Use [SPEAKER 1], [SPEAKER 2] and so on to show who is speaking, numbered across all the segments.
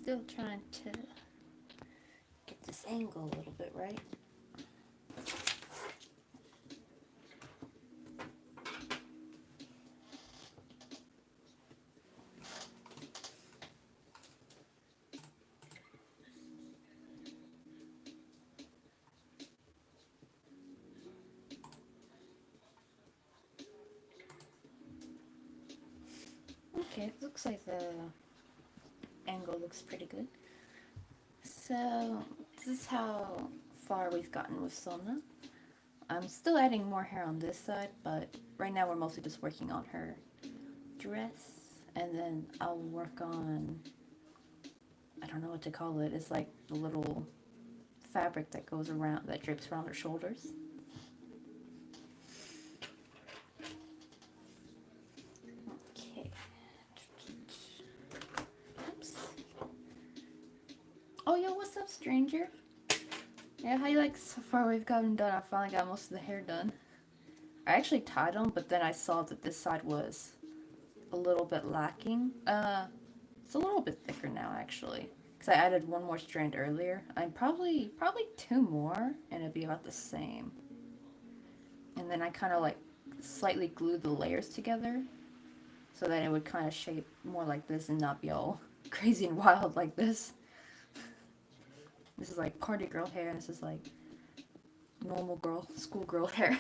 [SPEAKER 1] Still trying to get this angle a little bit right. Okay, looks like the angle looks pretty good. So this is how far we've gotten with Sona. I'm still adding more hair on this side, but right now we're mostly just working on her dress, and then I'll work on, I don't know what to call it, it's like the little fabric that goes around, that drapes around her shoulders. Okay. Oops. Oh, yo, what's up, stranger? Yeah, how you like so far we've gotten done? I finally got most of the hair done. I actually tied them, but then I saw that this side was a little bit lacking. It's a little bit thicker now, actually, because I added one more strand earlier. I'm probably two more, and it'd be about the same. And then I kind of like slightly glued the layers together, so that it would kind of shape more like this and not be all crazy and wild like this. This is like party girl hair, and this is like normal girl, schoolgirl hair.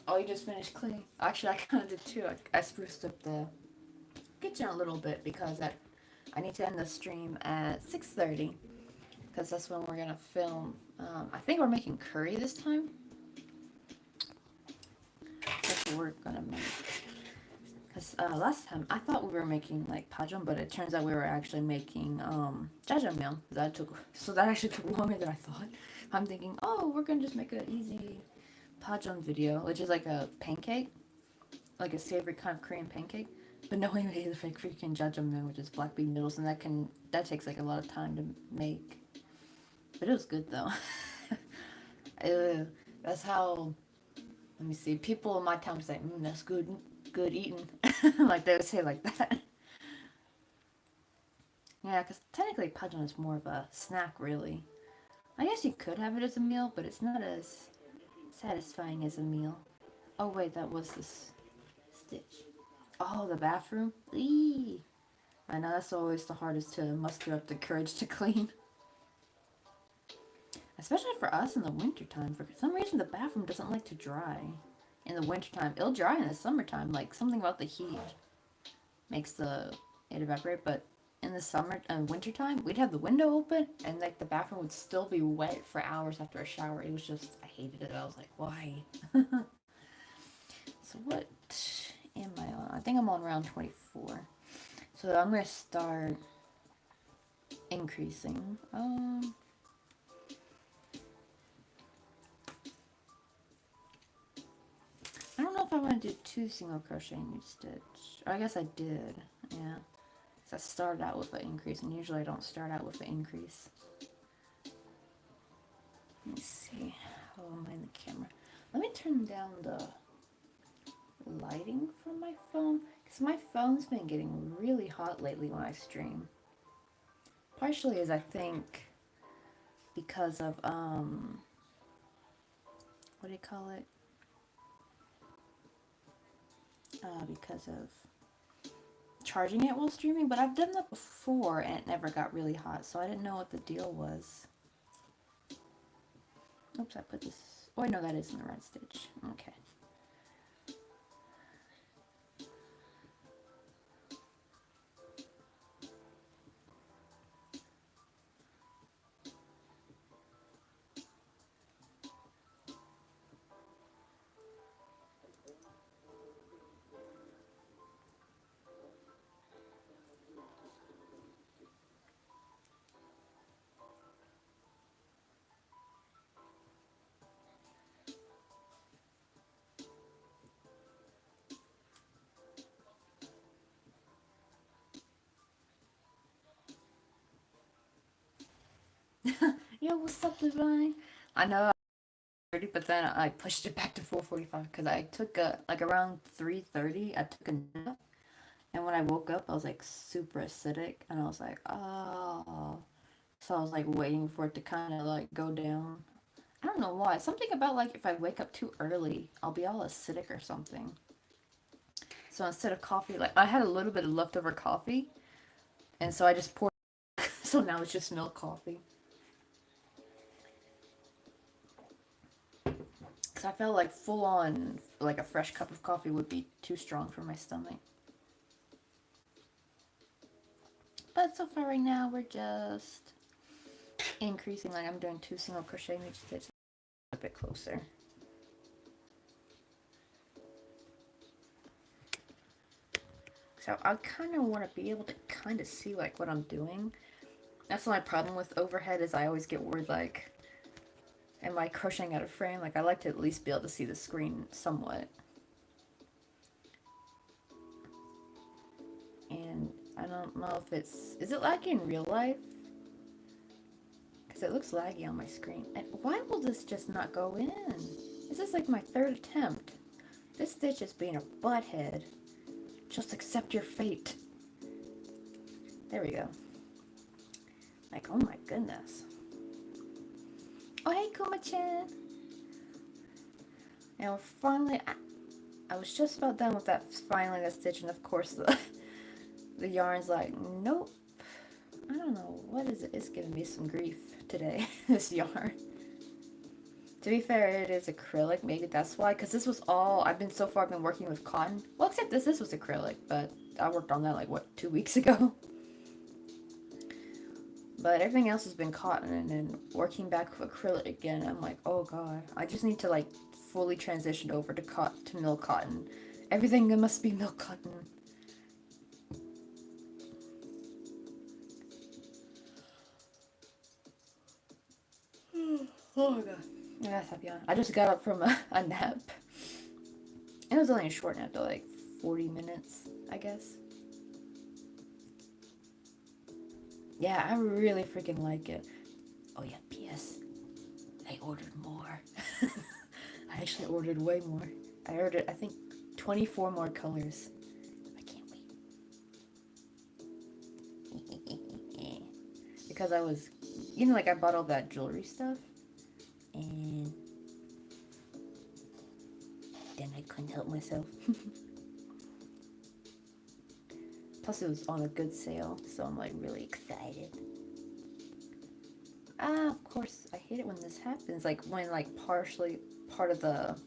[SPEAKER 1] Oh, you just finished cleaning? Actually, I kind of did too. I spruced up the kitchen a little bit because I need to end the stream at 6:30 because that's when we're gonna film. I think we're making curry this time. That's what we're gonna make. Because last time I thought we were making like pajam, but it turns out we were actually making jjajangmyeon. That actually took longer than I thought. I'm thinking, oh, we're gonna just make an easy pajam video, which is like a pancake, like a savory kind of Korean pancake. But no, we made the freaking jjajangmyeon, which is black bean noodles, and that takes like a lot of time to make. But it was good though. That's how. Let me see. People in my town say, "That's good eating." Like they would say like that. Yeah, because technically pajam is more of a snack, really. I guess you could have it as a meal, but it's not as satisfying as a meal. Oh wait, that was this stitch. Oh, the bathroom. Eee. I know that's always the hardest to muster up the courage to clean. Especially for us in the wintertime. For some reason, the bathroom doesn't like to dry in the wintertime. It'll dry in the summertime. Like, something about the heat makes it evaporate. But in the wintertime, we'd have the window open, and, like, the bathroom would still be wet for hours after a shower. It was just, I hated it. I was like, why? So what am I on? I think I'm on round 24. So I'm going to start increasing. I don't know if I want to do 2 single crochet in each stitch. I guess I did, yeah. So I started out with an increase, and usually I don't start out with an increase. Let me see. How am I in the camera? Let me turn down the lighting from my phone, because my phone's been getting really hot lately when I stream. Partially is, I think, because of, what do you call it? Because of charging it while streaming, but I've done that before and it never got really hot, so I didn't know what the deal was. Oops, I put this. Oh, no, that isn't the right stitch. Okay. Yo, what's up, Divine? I know 4:30, but then I pushed it back to 4:45 because I took like around 3:30, I took a nap. And when I woke up, I was like super acidic, and I was like, oh. So I was like waiting for it to kind of like go down. I don't know why. Something about like if I wake up too early, I'll be all acidic or something. So instead of coffee, like I had a little bit of leftover coffee, and so I just poured. So now it's just milk coffee. Because I felt like full on, like a fresh cup of coffee would be too strong for my stomach. But so far right now, we're just increasing. Like I'm doing 2 single crochet in each stitch. A bit closer. So I kind of want to be able to kind of see like what I'm doing. That's my problem with overhead is I always get worried like, am I crocheting out of frame? Like I like to at least be able to see the screen somewhat. And I don't know if is it laggy in real life? Because it looks laggy on my screen. And why will this just not go in? This is like my 3rd attempt. This stitch is being a butthead. Just accept your fate. There we go. Like, oh my goodness. Oh, hey, Kuma-chan. And we're finally... I was just about done with that, finally, that stitch, and of course the yarn's like, nope. I don't know, what is it? It's giving me some grief today, this yarn. To be fair, it is acrylic, maybe that's why, because this was all, I've been working with cotton. Well, except this was acrylic, but I worked on that like, what, 2 weeks ago? But everything else has been cotton, and then working back with acrylic again, I'm like, oh god, I just need to like fully transition over to milk cotton. Everything must be milk cotton. Oh my god. Yeah, I just got up from a nap. And it was only a short nap though, like 40 minutes, I guess. Yeah, I really freaking like it. Oh yeah, P.S. I ordered more. I actually ordered way more. I ordered, I think, 24 more colors. I can't wait. Because I was, you know, like I bought all that jewelry stuff. And then I couldn't help myself. Plus it was on a good sale, so I'm like really excited. Of course, I hate it when this happens. Like when like partially part of the,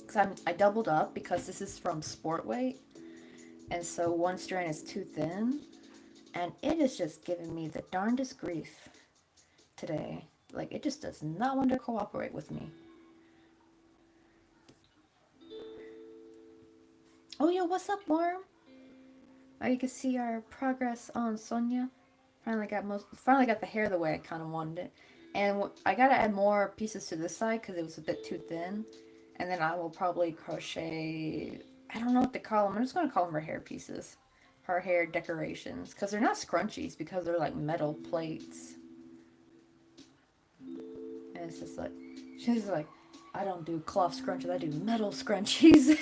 [SPEAKER 1] because I doubled up because this is from Sport Weight, and so one strand is too thin, and it is just giving me the darndest grief today. Like it just does not want to cooperate with me. Oh yeah, what's up, Worm? Oh, you can see our progress on Sonia. Finally got the hair the way I kind of wanted it. And I gotta add more pieces to this side because it was a bit too thin. And then I will probably crochet, I don't know what to call them. I'm just going to call them her hair pieces. Her hair decorations. Because they're not scrunchies because they're like metal plates. And it's just like, she's like, I don't do cloth scrunchies, I do metal scrunchies.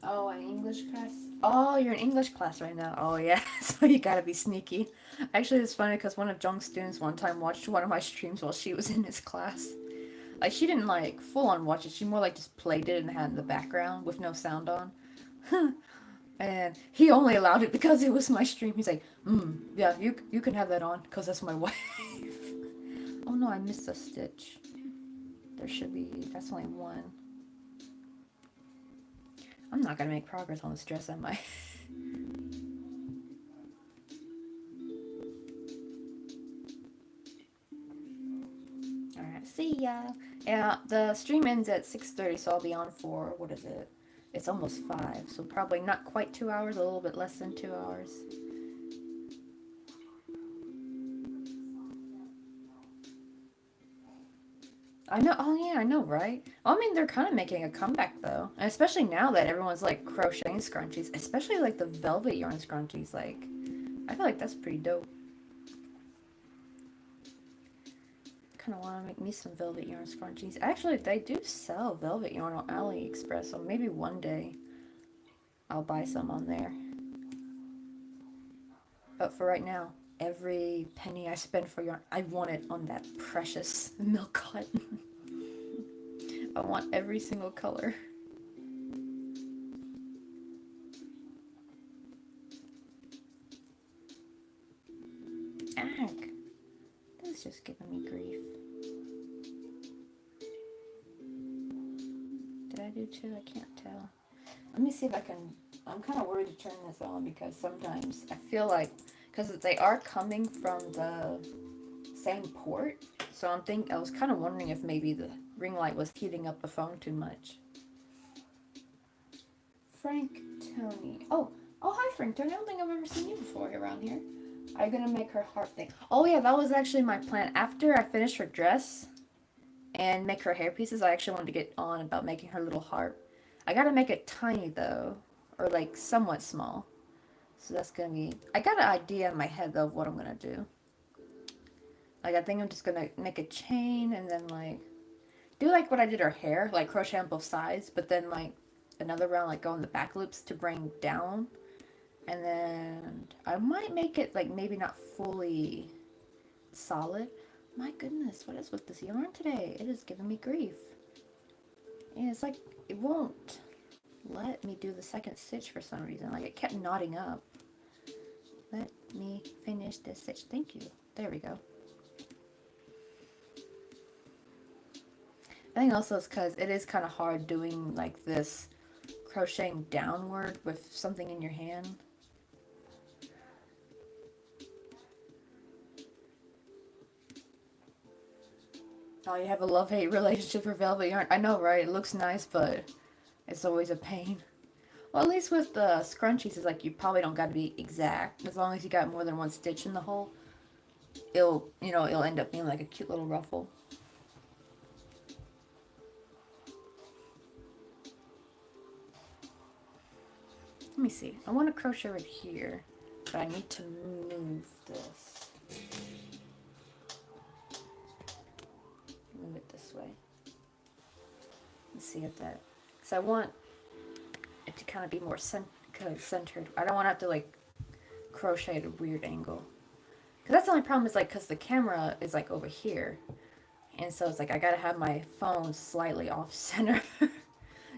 [SPEAKER 1] Oh, an English class? Oh, you're in English class right now. Oh, yeah. So you gotta be sneaky. Actually, it's funny because one of Jung's students one time watched one of my streams while she was in his class. Like, she didn't, like, full-on watch it. She more, like, just played it and had it in the background with no sound on. And he only allowed it because it was my stream. He's like, yeah, you can have that on because that's my wife. Oh, no, I missed a stitch. There should be... That's only one. I'm not gonna make progress on this dress, am I? Alright, see ya! Yeah, the stream ends at 6:30, so I'll be on for, what is it? It's almost 5, so probably not quite 2 hours, a little bit less than 2 hours. I know. Oh yeah, I know, right? Well, I mean, they're kind of making a comeback though, and especially now that everyone's like crocheting scrunchies, especially like the velvet yarn scrunchies. Like, I feel like that's pretty dope. Kind of want to make me some velvet yarn scrunchies. Actually, they do sell velvet yarn on AliExpress, so maybe one day I'll buy some on there. But for right now, every penny I spend for yarn, I want it on that precious milk cotton. I want every single color. Ag, that's just giving me grief. Did I do two? I can't tell. Let me see if I can. I'm kind of worried to turn this on because sometimes I feel like, because they are coming from the same port, so I was kind of wondering if maybe the ring light was heating up the phone too much. Frank Tony. Oh, hi Frank Tony. I don't think I've ever seen you before around here. Are you gonna make her heart thing? Oh yeah, that was actually my plan. After I finished her dress and make her hair pieces, I actually wanted to get on about making her little heart. I gotta make it tiny though, or like somewhat small. So that's gonna be. I got an idea in my head though of what I'm gonna do. Like I think I'm just gonna make a chain and then like do like what I did her hair, like crochet on both sides, but then like another round like go in the back loops to bring down, and then I might make it like maybe not fully solid. My goodness, what is with this yarn today? It is giving me grief. And it's like it won't let me do the second stitch for some reason. Like it kept knotting up. Let me finish this stitch. Thank you. There we go. I think also it's because it is kind of hard doing like this crocheting downward with something in your hand. Oh, you have a love-hate relationship for velvet yarn. I know, right? It looks nice, but it's always a pain. Well, at least with the scrunchies, it's like you probably don't got to be exact. As long as you got more than one stitch in the hole, it'll end up being like a cute little ruffle. Let me see. I want to crochet right here, but I need to move this. Move it this way. Let's see if that. Because I want it to kind of be more centered. I don't want to have to like crochet at a weird angle. Because that's the only problem is like because the camera is like over here. And so it's like I gotta have my phone slightly off center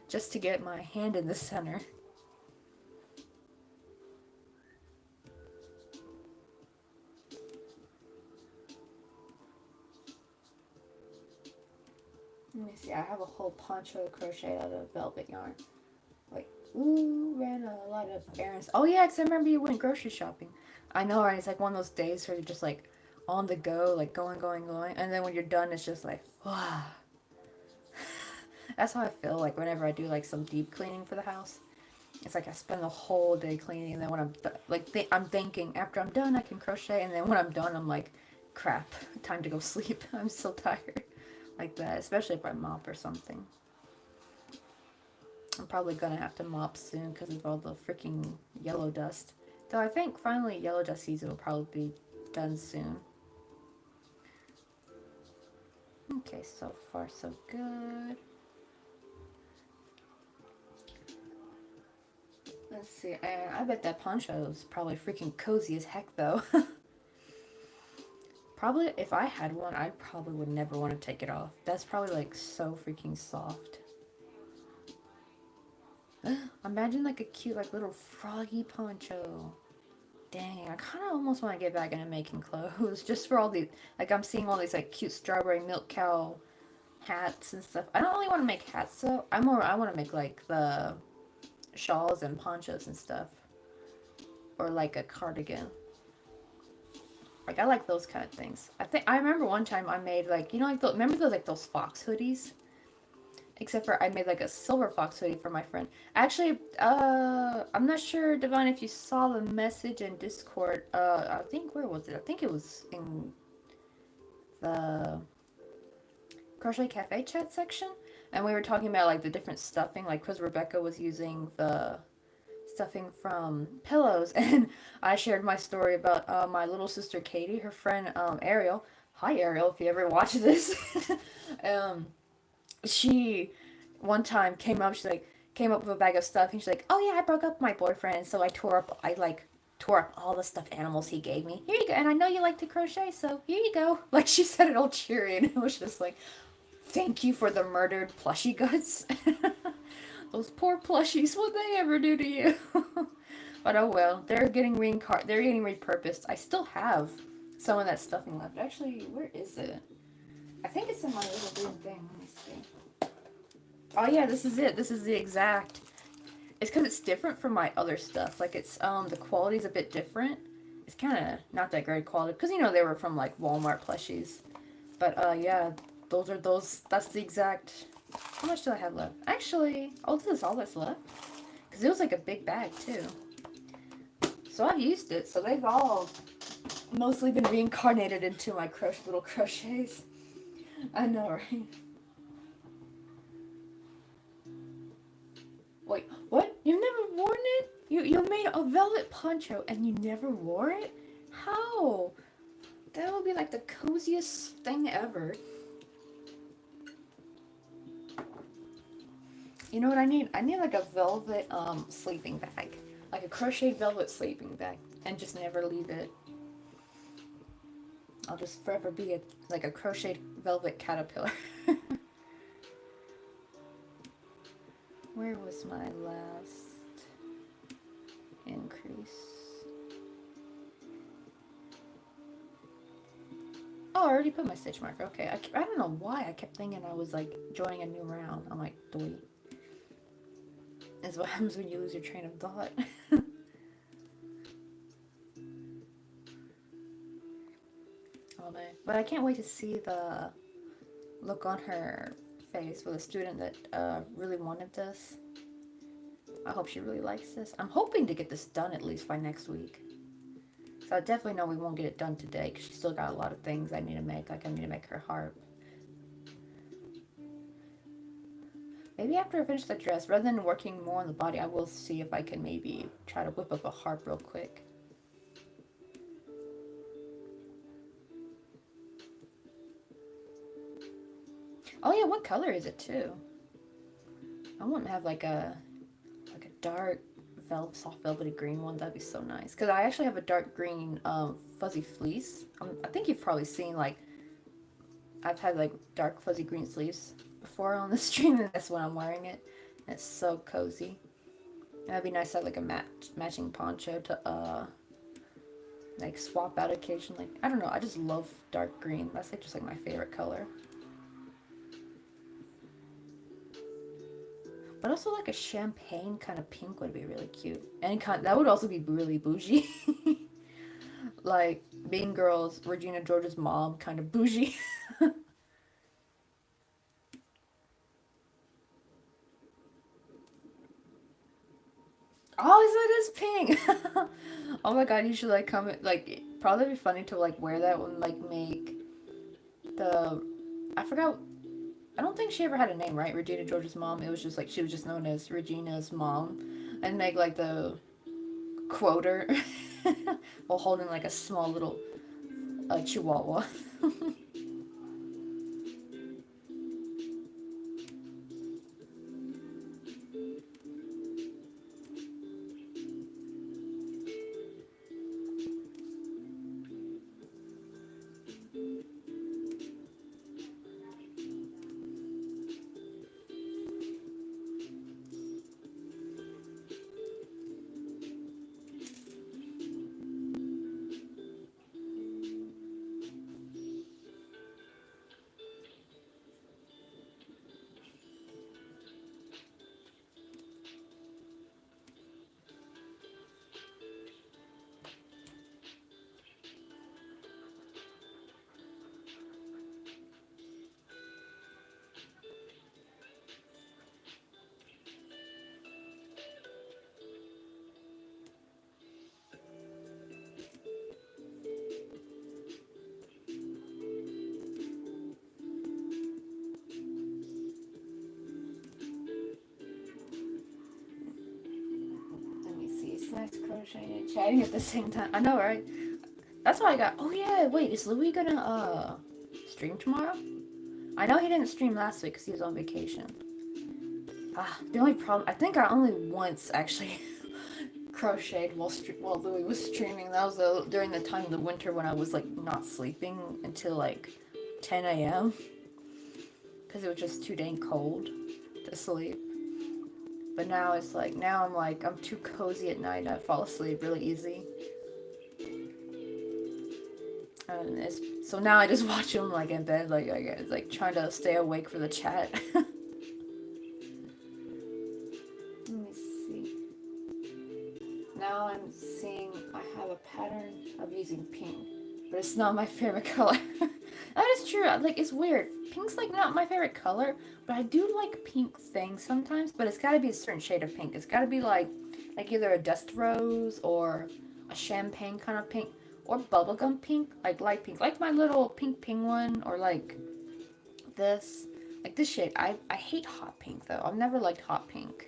[SPEAKER 1] just to get my hand in the center. Let me see, I have a whole poncho crocheted out of velvet yarn. Like, ooh, ran a lot of errands. Oh yeah, because I remember you went grocery shopping. I know, right? It's like one of those days where you're just like on the go, like going, going, going. And then when you're done, it's just like, wow. That's how I feel like whenever I do like some deep cleaning for the house. It's like I spend the whole day cleaning, and then when I'm I'm thinking after I'm done I can crochet, and then when I'm done I'm like, crap, time to go sleep. I'm so tired, like that. Especially if I mop or something. I'm probably gonna have to mop soon because of all the freaking yellow dust. Though I think finally yellow dust season will probably be done soon. Okay, so far so good. Let's see, and I bet that poncho is probably freaking cozy as heck though. Probably if I had one, I probably would never want to take it off. That's probably like so freaking soft. Imagine like a cute like little froggy poncho. Dang, I kind of almost want to get back into making clothes just for all the like I'm seeing all these like cute strawberry milk cow hats and stuff. I don't really want to make hats though. I want to make like the shawls and ponchos and stuff, or like a cardigan. Like I like those kind of things. I remember one time I made like like remember those like those fox hoodies? Except for I made like a silver fox hoodie for my friend. Actually, I'm not sure, Divine, if you saw the message in Discord. I think where was it? I think it was in the Crochet Cafe chat section, and we were talking about like the different stuffing, like because Rebecca was using the stuffing from pillows, and I shared my story about my little sister Katie, her friend Ariel. Hi Ariel, if you ever watch this. um, she one time came up with a bag of stuffing. She's like, "Oh yeah, I broke up with my boyfriend, so I like tore up all the stuffed animals he gave me. Here you go, and I know you like to crochet, so here you go." Like she said it all cheery, and it was just like, "Thank you for the murdered plushie guts." Those poor plushies, what they ever do to you? But oh well, they're getting repurposed. I still have some of that stuffing left. Actually, where is it? I think it's in my little green thing. Let me see. Oh yeah, this is it. This is the exact. It's because it's different from my other stuff. Like it's the quality's a bit different. It's kind of not that great quality because you know they were from like Walmart plushies. But yeah, those. That's the exact. How much do I have left? Actually, oh, this is all that's left. Because it was like a big bag too. So I've used it. So they've all mostly been reincarnated into my little crochets. I know, right? Wait, what? You've never worn it? You made a velvet poncho and you never wore it? How? That would be like the coziest thing ever. You know what I need? I need like a velvet sleeping bag. Like a crochet velvet sleeping bag. And just never leave it. I'll just forever be like a crocheted velvet caterpillar. Where was my last increase? Oh, I already put my stitch marker. Okay, I don't know why I kept thinking I was like joining a new round. I'm like, doy. That's what happens when you lose your train of thought. Oh man. But I can't wait to see the look on her face with a student that really wanted this. I hope she really likes this. I'm hoping to get this done at least by next week. So I definitely know we won't get it done today because she's still got a lot of things I need to make. Like I need to make her harp. Maybe after I finish the dress, rather than working more on the body, I will see if I can maybe try to whip up a harp real quick. Oh yeah, what color is it too? I want to have like a dark soft velvety green one. That'd be so nice. Cause I actually have a dark green fuzzy fleece. I think you've probably seen like I've had like dark fuzzy green sleeves before on the stream, and that's when I'm wearing it. And it's so cozy. And that'd be nice to have like a matching poncho to like swap out occasionally. I don't know. I just love dark green. That's like just like my favorite color. But also like a champagne kind of pink would be really cute. And that would also be really bougie. Like Mean Girls, Regina George's mom kind of bougie. Oh, so it is pink. Oh my god, you should like comment like probably be funny to like wear that and like make the I forgot I don't think she ever had a name, right? Regina George's mom. It was just like she was just known as Regina's mom, and make like the quoter while holding like a small little chihuahua. nice crocheting and chatting at the same time. I know, right? That's why I got. Oh yeah, wait, is Louis gonna stream tomorrow? I know he didn't stream last week because he was on vacation. The only problem, I think I only once actually crocheted while Louis was streaming. That was during the time of the winter when I was like not sleeping until like 10 a.m. because it was just too dang cold to sleep. But now it's like, I'm too cozy at night. I fall asleep really easy. And so now I just watch him like in bed, like trying to stay awake for the chat. Let me see. Now I'm seeing I have a pattern of using pink, but it's not my favorite color. That is true. Like, it's weird. Pink's like not my favorite color, but I do like pink things sometimes. But it's got to be a certain shade of pink. It's got to be like either a dust rose or a champagne kind of pink. Or bubblegum pink, like light pink, like my little pink penguin, or like this shade. I hate hot pink though. I've never liked hot pink,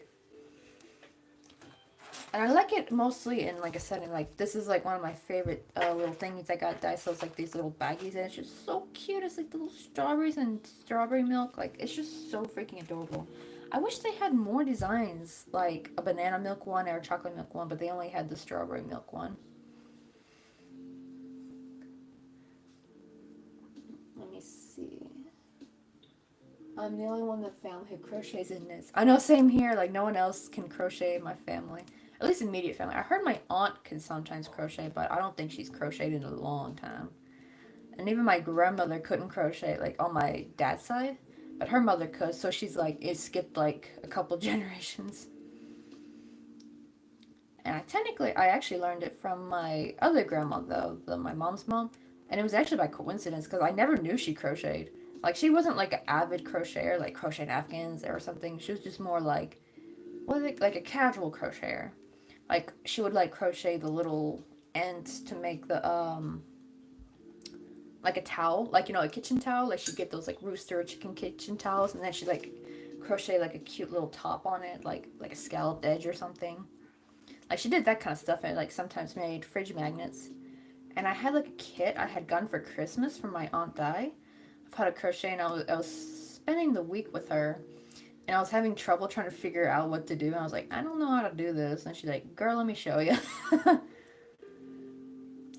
[SPEAKER 1] and I like it mostly in like a setting like this. Is like one of my favorite little thingies I got Daiso. It's like these little baggies, and it's just so cute. It's like the little strawberries and strawberry milk. Like, it's just so freaking adorable. I wish they had more designs, like a banana milk one or a chocolate milk one, but they only had the strawberry milk one. I'm the only one in the family who crochets and knits. I know, same here. Like, no one else can crochet in my family. At least immediate family. I heard my aunt can sometimes crochet, but I don't think she's crocheted in a long time. And even my grandmother couldn't crochet, like, on my dad's side. But her mother could, so she's like, it skipped like a couple generations. And I actually learned it from my other grandma, though, my mom's mom. And it was actually by coincidence, because I never knew she crocheted. Like, she wasn't like an avid crocheter, like crocheting Afghans or something. She was just more like, like a casual crocheter. Like, she would like crochet the little ends to make the, like a towel, like, a kitchen towel. Like, she'd get those like rooster chicken kitchen towels, and then she'd like crochet like a cute little top on it, like a scalloped edge or something. Like, she did that kind of stuff, and like sometimes made fridge magnets. And I had like a kit I had gotten for Christmas from my Aunt Di of how to crochet, and I was spending the week with her, and I was having trouble trying to figure out what to do, and I was like, I don't know how to do this. And she's like, girl, let me show you.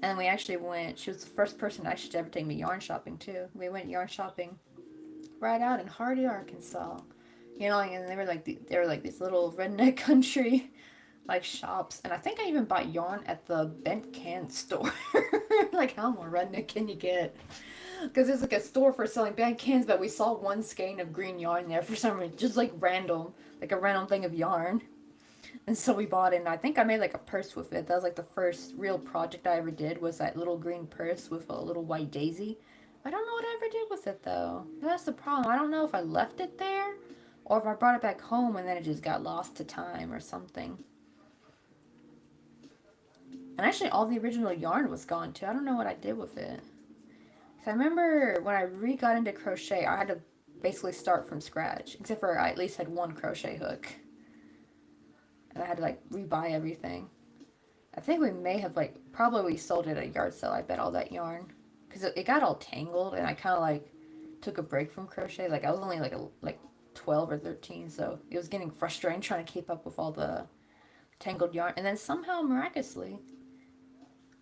[SPEAKER 1] And we actually she was the first person actually to ever take me yarn shopping too. We went yarn shopping right out in Hardy, Arkansas. And they were like these little redneck country like shops, and I think I even bought yarn at the bent can store. Like, how more redneck can you get? Because it's like a store for selling bent cans, but we saw one skein of green yarn there for some reason, just like random, like a random thing of yarn. And so we bought it, and I think I made like a purse with it. That was like the first real project I ever did, was that little green purse with a little white daisy. I don't know what I ever did with it though. That's the problem. I don't know if I left it there or if I brought it back home and then it just got lost to time or something. And actually all the original yarn was gone too. I don't know what I did with it. So I remember when I got into crochet, I had to basically start from scratch, except for I at least had one crochet hook. And I had to like rebuy everything. I think we may have probably we sold it at a yard sale, I bet, all that yarn. Because it got all tangled, and I kind of like took a break from crochet. Like, I was only like 12 or 13, so it was getting frustrating trying to keep up with all the tangled yarn. And then somehow, miraculously,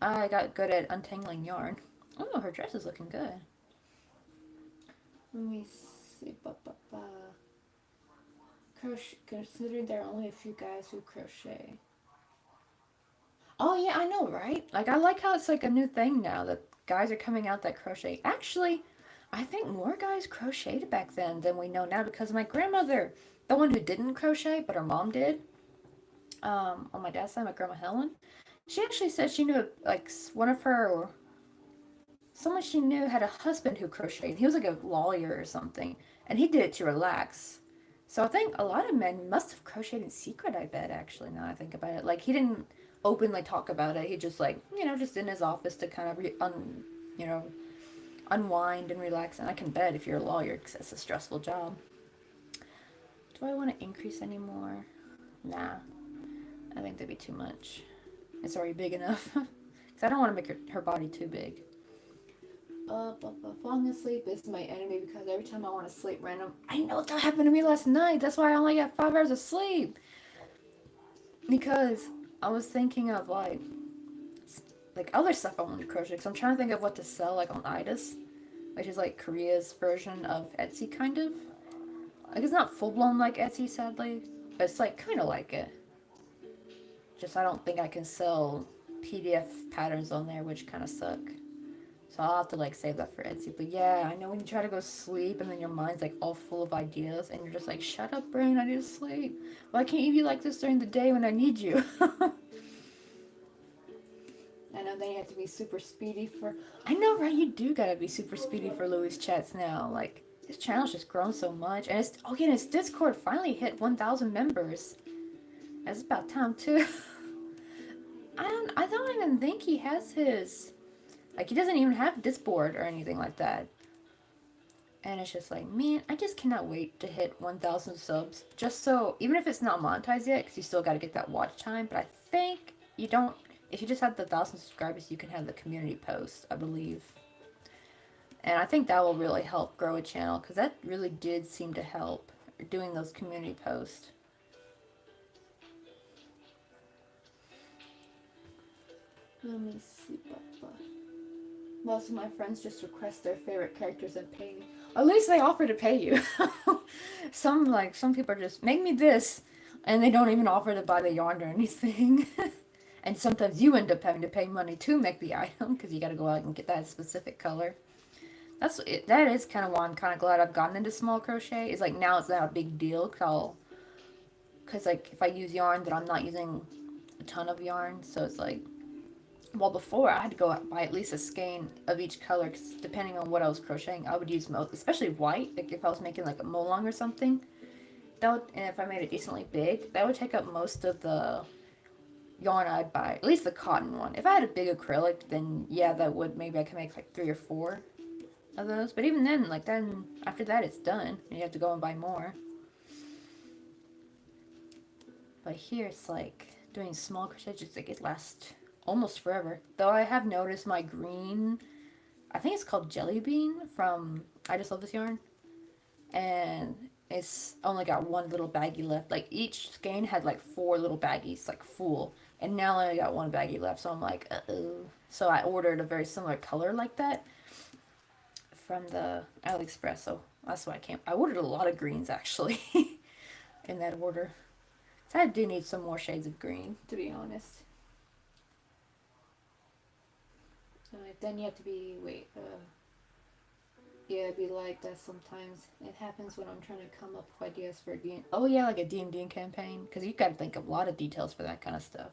[SPEAKER 1] I got good at untangling yarn. Oh, her dress is looking good. Let me see. Crochet, considering there are only a few guys who crochet. Oh yeah, I know, right? Like, I like how it's like a new thing now that guys are coming out that crochet. Actually, I think more guys crocheted back then than we know now, because my grandmother, the one who didn't crochet, but her mom did, on my dad's side, my grandma Helen, she actually said she knew, like, someone she knew had a husband who crocheted. He was like a lawyer or something, and he did it to relax. So I think a lot of men must have crocheted in secret, I bet, actually, now I think about it. Like, he didn't openly talk about it. He just just in his office to kind of unwind and relax. And I can bet if you're a lawyer, because it's a stressful job. Do I want to increase anymore? Nah, I think that'd be too much. It's already big enough. Because I don't want to make her body too big. Falling asleep is my enemy because every time I want to sleep random, I know that happened to me last night. That's why I only got 5 hours of sleep. Because I was thinking of like other stuff I want to crochet. Because I'm trying to think of what to sell like on Idas, which is like Korea's version of Etsy kind of. Like it's not full blown like Etsy sadly, but it's like kind of like it. Just I don't think I can sell PDF patterns on there, which kind of suck. So I'll have to like save that for Etsy. But yeah, I know when you try to go sleep and then your mind's like all full of ideas and you're just like, shut up, brain, I need to sleep. Why can't you be like this during the day when I need you? I know then you have to be super speedy for. I know, right? You do gotta be super speedy for Louis chats now. Like his channel's just grown so much, and it's again his Discord finally hit 1,000 members. It's about time too. I don't even think he has his. Like, he doesn't even have Discord or anything like that. And it's just like, man, I just cannot wait to hit 1,000 subs. Just so, even if it's not monetized yet, because you still got to get that watch time. But I think you don't, if you just have the 1,000 subscribers, you can have the community post, I believe. And I think that will really help grow a channel, because that really did seem to help, doing those community posts. Let me see, Papa. Most of my friends just request their favorite characters and pay me. At least they offer to pay you. Some people are just, make me this, and they don't even offer to buy the yarn or anything. And sometimes you end up having to pay money to make the item, because you got to go out and get that specific color. That is kind of why I'm kind of glad I've gotten into small crochet. Is like now it's not a big deal, because like if I use yarn, that I'm not using a ton of yarn, so it's like. Well, before I had to go out and buy at least a skein of each color, because depending on what I was crocheting, I would use most, especially white. Like if I was making like a molong or something, and if I made it decently big, that would take up most of the yarn I'd buy. At least the cotton one. If I had a big acrylic, then yeah, that would maybe I could make like 3 or 4 of those. But even then, like then after that, it's done, and you have to go and buy more. But here it's like doing small crochet, just like it lasts almost forever. Though I have noticed my green, I think it's called Jelly Bean from I Just Love This Yarn, and it's only got 1 little baggie left. Like each skein had like 4 little baggies, like full, and now I only got 1 baggie left. So I'm like, uh-oh. So I ordered a very similar color like that from the AliExpress. So that's why I ordered a lot of greens actually in that order. So I do need some more shades of green, to be honest. Then you have to be, yeah, it'd be like that sometimes. It happens when I'm trying to come up with ideas for a D&D. Oh yeah, like a D&D campaign, because you gotta think of a lot of details for that kind of stuff.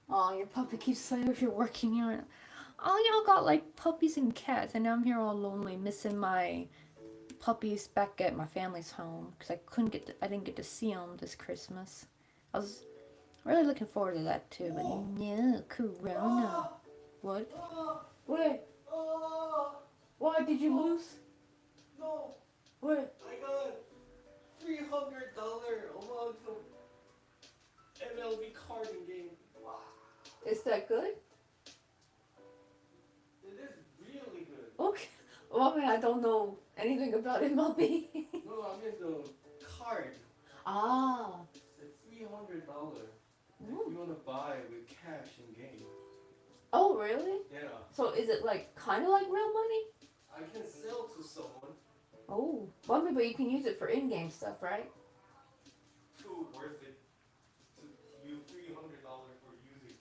[SPEAKER 1] Oh, your puppy keeps saying if you're working here. Oh, y'all got like puppies and cats, and now I'm here all lonely, missing my puppies back at my family's home, because I didn't get to see them this Christmas. I was really looking forward to that too, but no, Corona. What? What? Why did you lose?
[SPEAKER 2] No.
[SPEAKER 1] What?
[SPEAKER 2] I got $300 among some MLB carding game. Wow.
[SPEAKER 1] Is that good?
[SPEAKER 2] It is really good.
[SPEAKER 1] Okay. Well, I mean, I don't know anything about MLB.
[SPEAKER 2] No, I mean the card.
[SPEAKER 1] Ah.
[SPEAKER 2] It's $300 if you want to buy with cash in game.
[SPEAKER 1] Oh, really?
[SPEAKER 2] Yeah.
[SPEAKER 1] So is it like kind of like real money?
[SPEAKER 2] I can sell to someone.
[SPEAKER 1] Oh. Well, I mean, but you can use it for in-game stuff, right?
[SPEAKER 2] Too worth it to use $300 for using.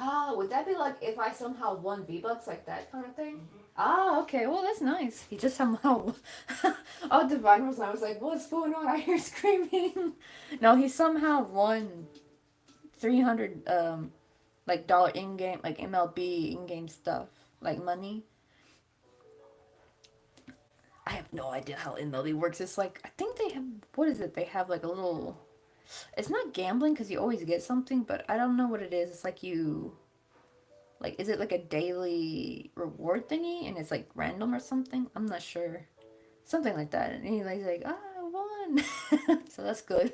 [SPEAKER 1] Ah, would that be like if I somehow won V-Bucks, like that kind of thing?
[SPEAKER 2] Mm-hmm.
[SPEAKER 1] Ah, okay. Well, that's nice. He just somehow. Oh, Divine was. I was like, what's going on? I hear screaming. No, he somehow won 300 like dollar in-game, like MLB in-game stuff, like money. I have no idea how MLB works. It's like, I think they have, what is it? They have like a little, it's not gambling because you always get something, but I don't know what it is. It's like is it like a daily reward thingy and it's like random or something? I'm not sure. Something like that. And he's like, I won. So that's good.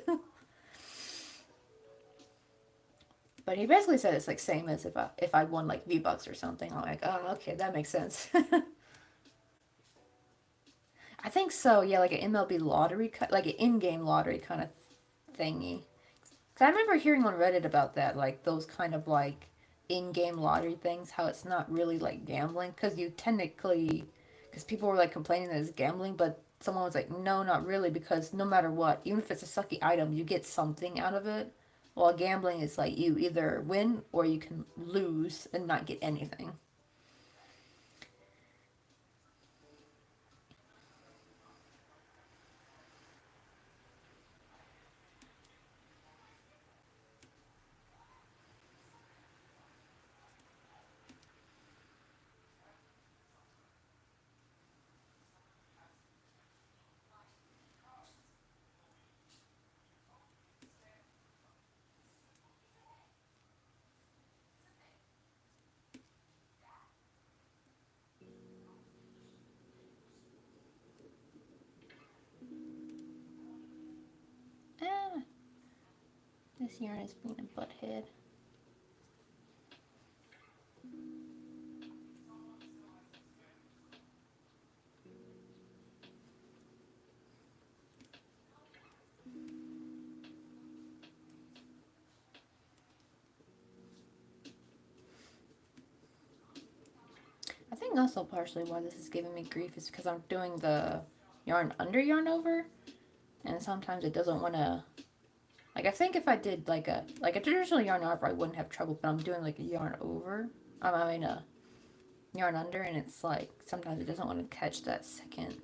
[SPEAKER 1] But he basically said it's like same as if I won like V-Bucks or something. I'm like, oh, okay, that makes sense. I think so. Yeah, like an MLB lottery, like an in-game lottery kind of thingy. 'Cause I remember hearing on Reddit about that, like those kind of like in-game lottery things. How it's not really like gambling, because you technically, because people were like complaining that it's gambling, but someone was like, no, not really, because no matter what, even if it's a sucky item, you get something out of it. While gambling is like you either win or you can lose and not get anything. Ah, this yarn is being a butthead. I think also partially why this is giving me grief is because I'm doing the yarn under yarn over, and sometimes it doesn't want to. Like I think if I did like a traditional yarn over, I wouldn't have trouble. But I'm doing like a yarn over. I mean a yarn under, and it's like sometimes it doesn't want to catch that second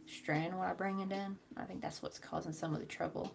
[SPEAKER 1] strand when I bring it in. I think that's what's causing some of the trouble.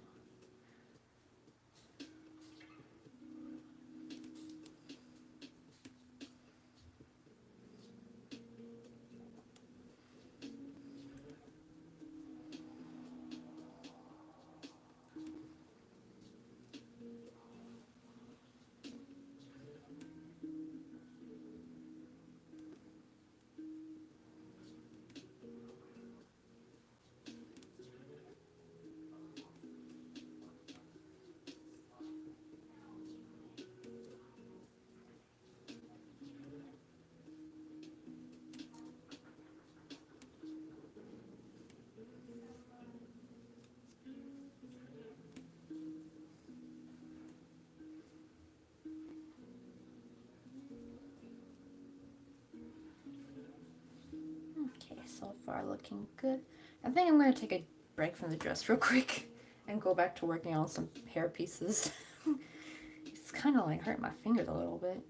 [SPEAKER 1] Okay, so far looking good. I think I'm going to take a break from the dress real quick and go back to working on some hair pieces. It's kind of like hurting my fingers a little bit.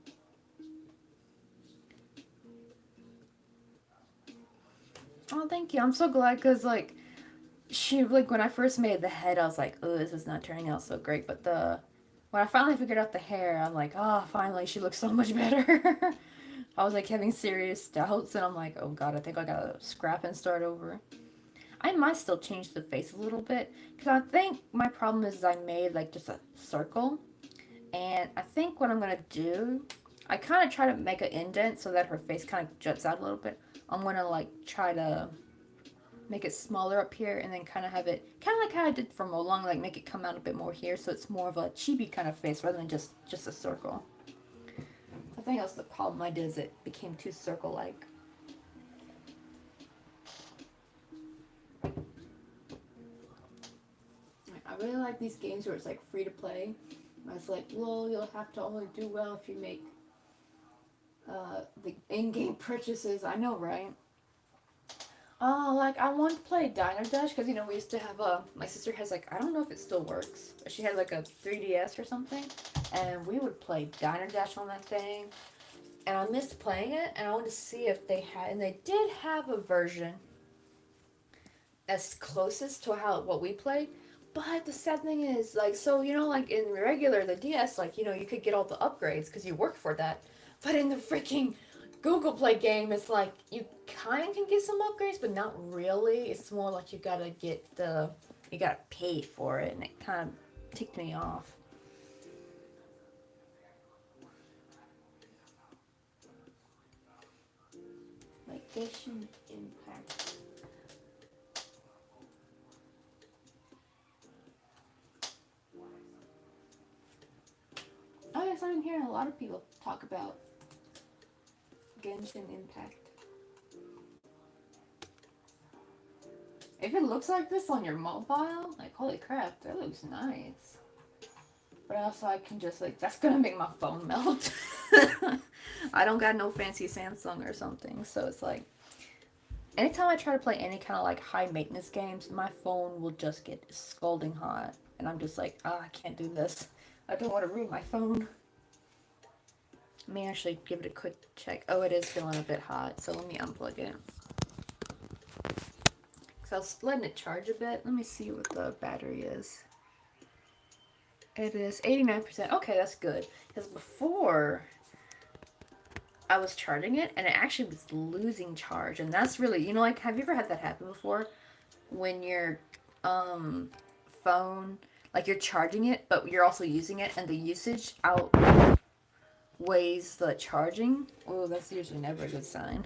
[SPEAKER 1] Oh, thank you. I'm so glad because like when I first made the head, I was like, oh, this is not turning out so great. But when I finally figured out the hair, I'm like, oh, finally, she looks so much better. I was like having serious doubts, and I'm like, oh god, I think I gotta scrap and start over. I might still change the face a little bit because I think my problem is I made like just a circle, and I think what I'm gonna do, I kind of try to make an indent so that her face kind of juts out a little bit. I'm gonna like try to make it smaller up here and then kind of have it kind of like how I did for Molong, like make it come out a bit more here so it's more of a chibi kind of face rather than just a circle. I think that's the problem I did, is it became too circle-like. I really like these games where it's like free to play. It's like, well, you'll have to only do well if you make the in-game purchases. I know, right? Oh, like I want to play Diner Dash because we used to have my sister has like, I don't know if it still works, but she had like a 3DS or something, and we would play Diner Dash on that thing. And I missed playing it, and I wanted to see if they had, and they did have a version as closest to what we play. But the sad thing is, like, so like in regular the DS, like you could get all the upgrades because you work for that. But in the freaking Google Play game, it's like you kind of can get some upgrades, but not really. It's more like you gotta pay for it, and it kind of ticked me off. Like Genshin Impact. Oh guess I've been hearing a lot of people talk about Genshin Impact. If it looks like this on your mobile, like holy crap, that looks nice. But also I can just like, that's gonna make my phone melt. I don't got no fancy Samsung or something, so it's like, anytime I try to play any kind of like high maintenance games, my phone will just get scalding hot. And I'm just like, I can't do this. I don't want to ruin my phone. Let me actually give it a quick check. Oh, it is feeling a bit hot, so let me unplug it. Because I was letting it charge a bit. Let me see what the battery is. It is 89%. Okay, that's good. Because before, I was charging it, and it actually was losing charge. And that's really, you know, like, have you ever had that happen before? When your phone, like, you're charging it, but you're also using it, and the usage outweighs the charging? Oh, that's usually never a good sign.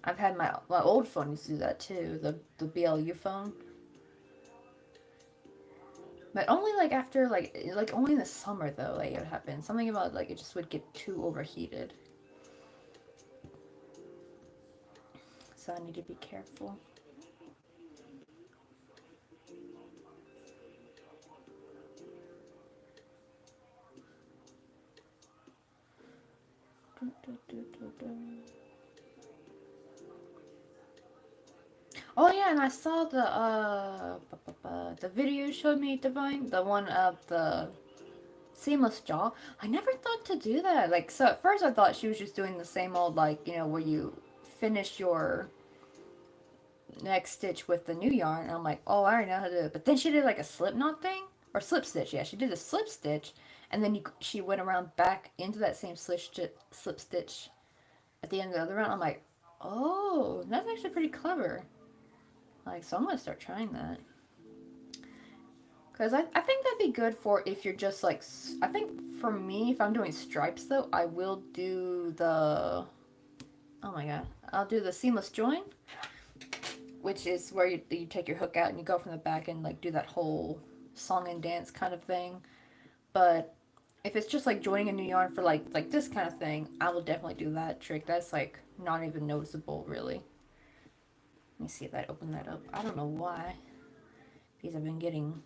[SPEAKER 1] I've had my old phone used to do that too, the BLU phone. But only like after like only in the summer though, like it would happen. Something about like it just would get too overheated. So I need to be careful. Oh yeah, and I saw the video you showed me, Divine, the one of the seamless jaw. I never thought to do that. Like, so at first I thought she was just doing the same old, like, you know, where you finish your next stitch with the new yarn. And I'm like, oh, I already know how to do it. But then she did like a slip knot thing, or slip stitch. Yeah, she did a slip stitch, and then she went around back into that same slip stitch at the end of the other round. I'm like, oh, that's actually pretty clever. Like, so I'm gonna start trying that. Because I think that'd be good for if you're just like, I think for me, if I'm doing stripes though, I will do the, oh my god, I'll do the seamless join, which is where you take your hook out and you go from the back and like do that whole song and dance kind of thing. But if it's just like joining a new yarn for like this kind of thing, I will definitely do that trick. That's like not even noticeable really. Let me see if I open that up. I don't know why. Because I've been getting,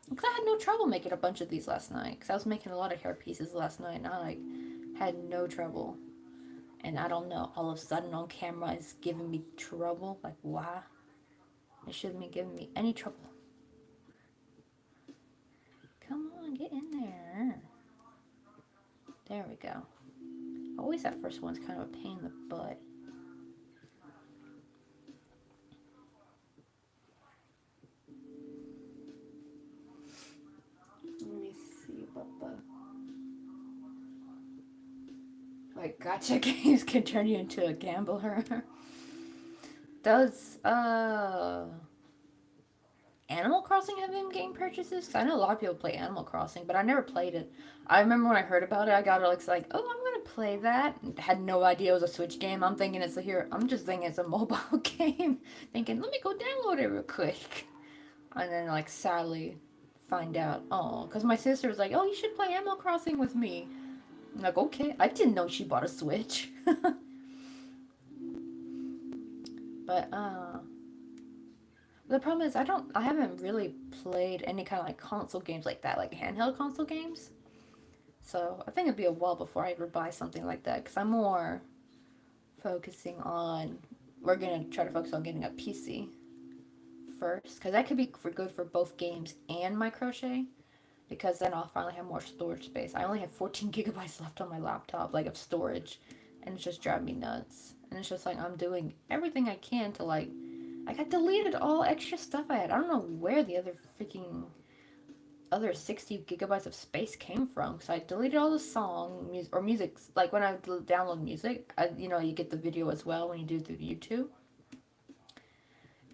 [SPEAKER 1] because I had no trouble making a bunch of these last night. Because I was making a lot of hair pieces last night and I like had no trouble. And I don't know, all of a sudden on camera it's giving me trouble. Like, why? It shouldn't be giving me any trouble. Come on, get in there. There we go. Always that first one's kind of a pain in the butt. Let me see, Bubba. Like, gotcha games can turn you into a gambler. Does, Animal Crossing have in-game purchases? 'Cause I know a lot of people play Animal Crossing, but I never played it. I remember when I heard about it, I got like, oh, I'm gonna play that. Had no idea it was a Switch game. I'm thinking I'm just thinking it's a mobile game. Thinking, let me go download it real quick. And then, like, sadly find out, oh, because my sister was like, oh, you should play Animal Crossing with me. I'm like, okay. I didn't know she bought a Switch. But, the problem is I haven't really played any kind of like console games like that, like handheld console games. So I think it'd be a while before I ever buy something like that because I'm more focusing on, we're going to try to focus on getting a PC first because that could be good for both games and my crochet because then I'll finally have more storage space. I only have 14 gigabytes left on my laptop, like, of storage, and it's just driving me nuts. And it's just like I'm doing everything I can to like, I got deleted all extra stuff I had. I don't know where the other 60 gigabytes of space came from because I deleted all the music. Like when I download music, you get the video as well when you do it through YouTube.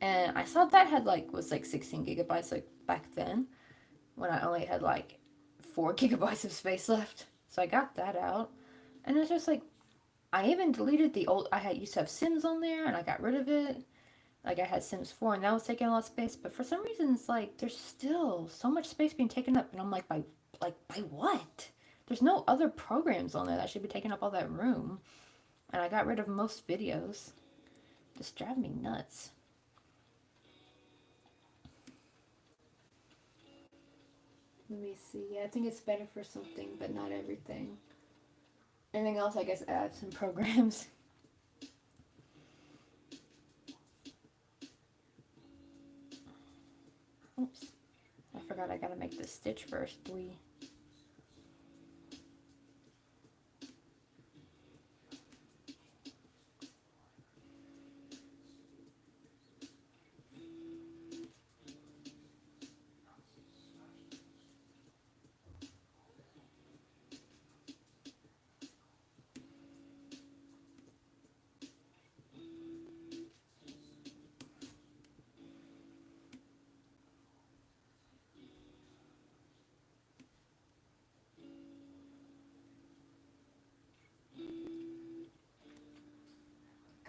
[SPEAKER 1] And I saw that was 16 gigabytes like back then when I only had like 4 gigabytes of space left. So I got that out, and it's just like I even deleted the old. Used to have Sims on there, and I got rid of it. Like, I had Sims 4, and that was taking a lot of space. But for some reason, it's like, there's still so much space being taken up. And I'm like, by what? There's no other programs on there that should be taking up all that room. And I got rid of most videos. Just drive me nuts. Let me see. Yeah, I think it's better for something, but not everything. Anything else, I guess, apps and programs. Oops. I forgot I gotta make this stitch first. 3.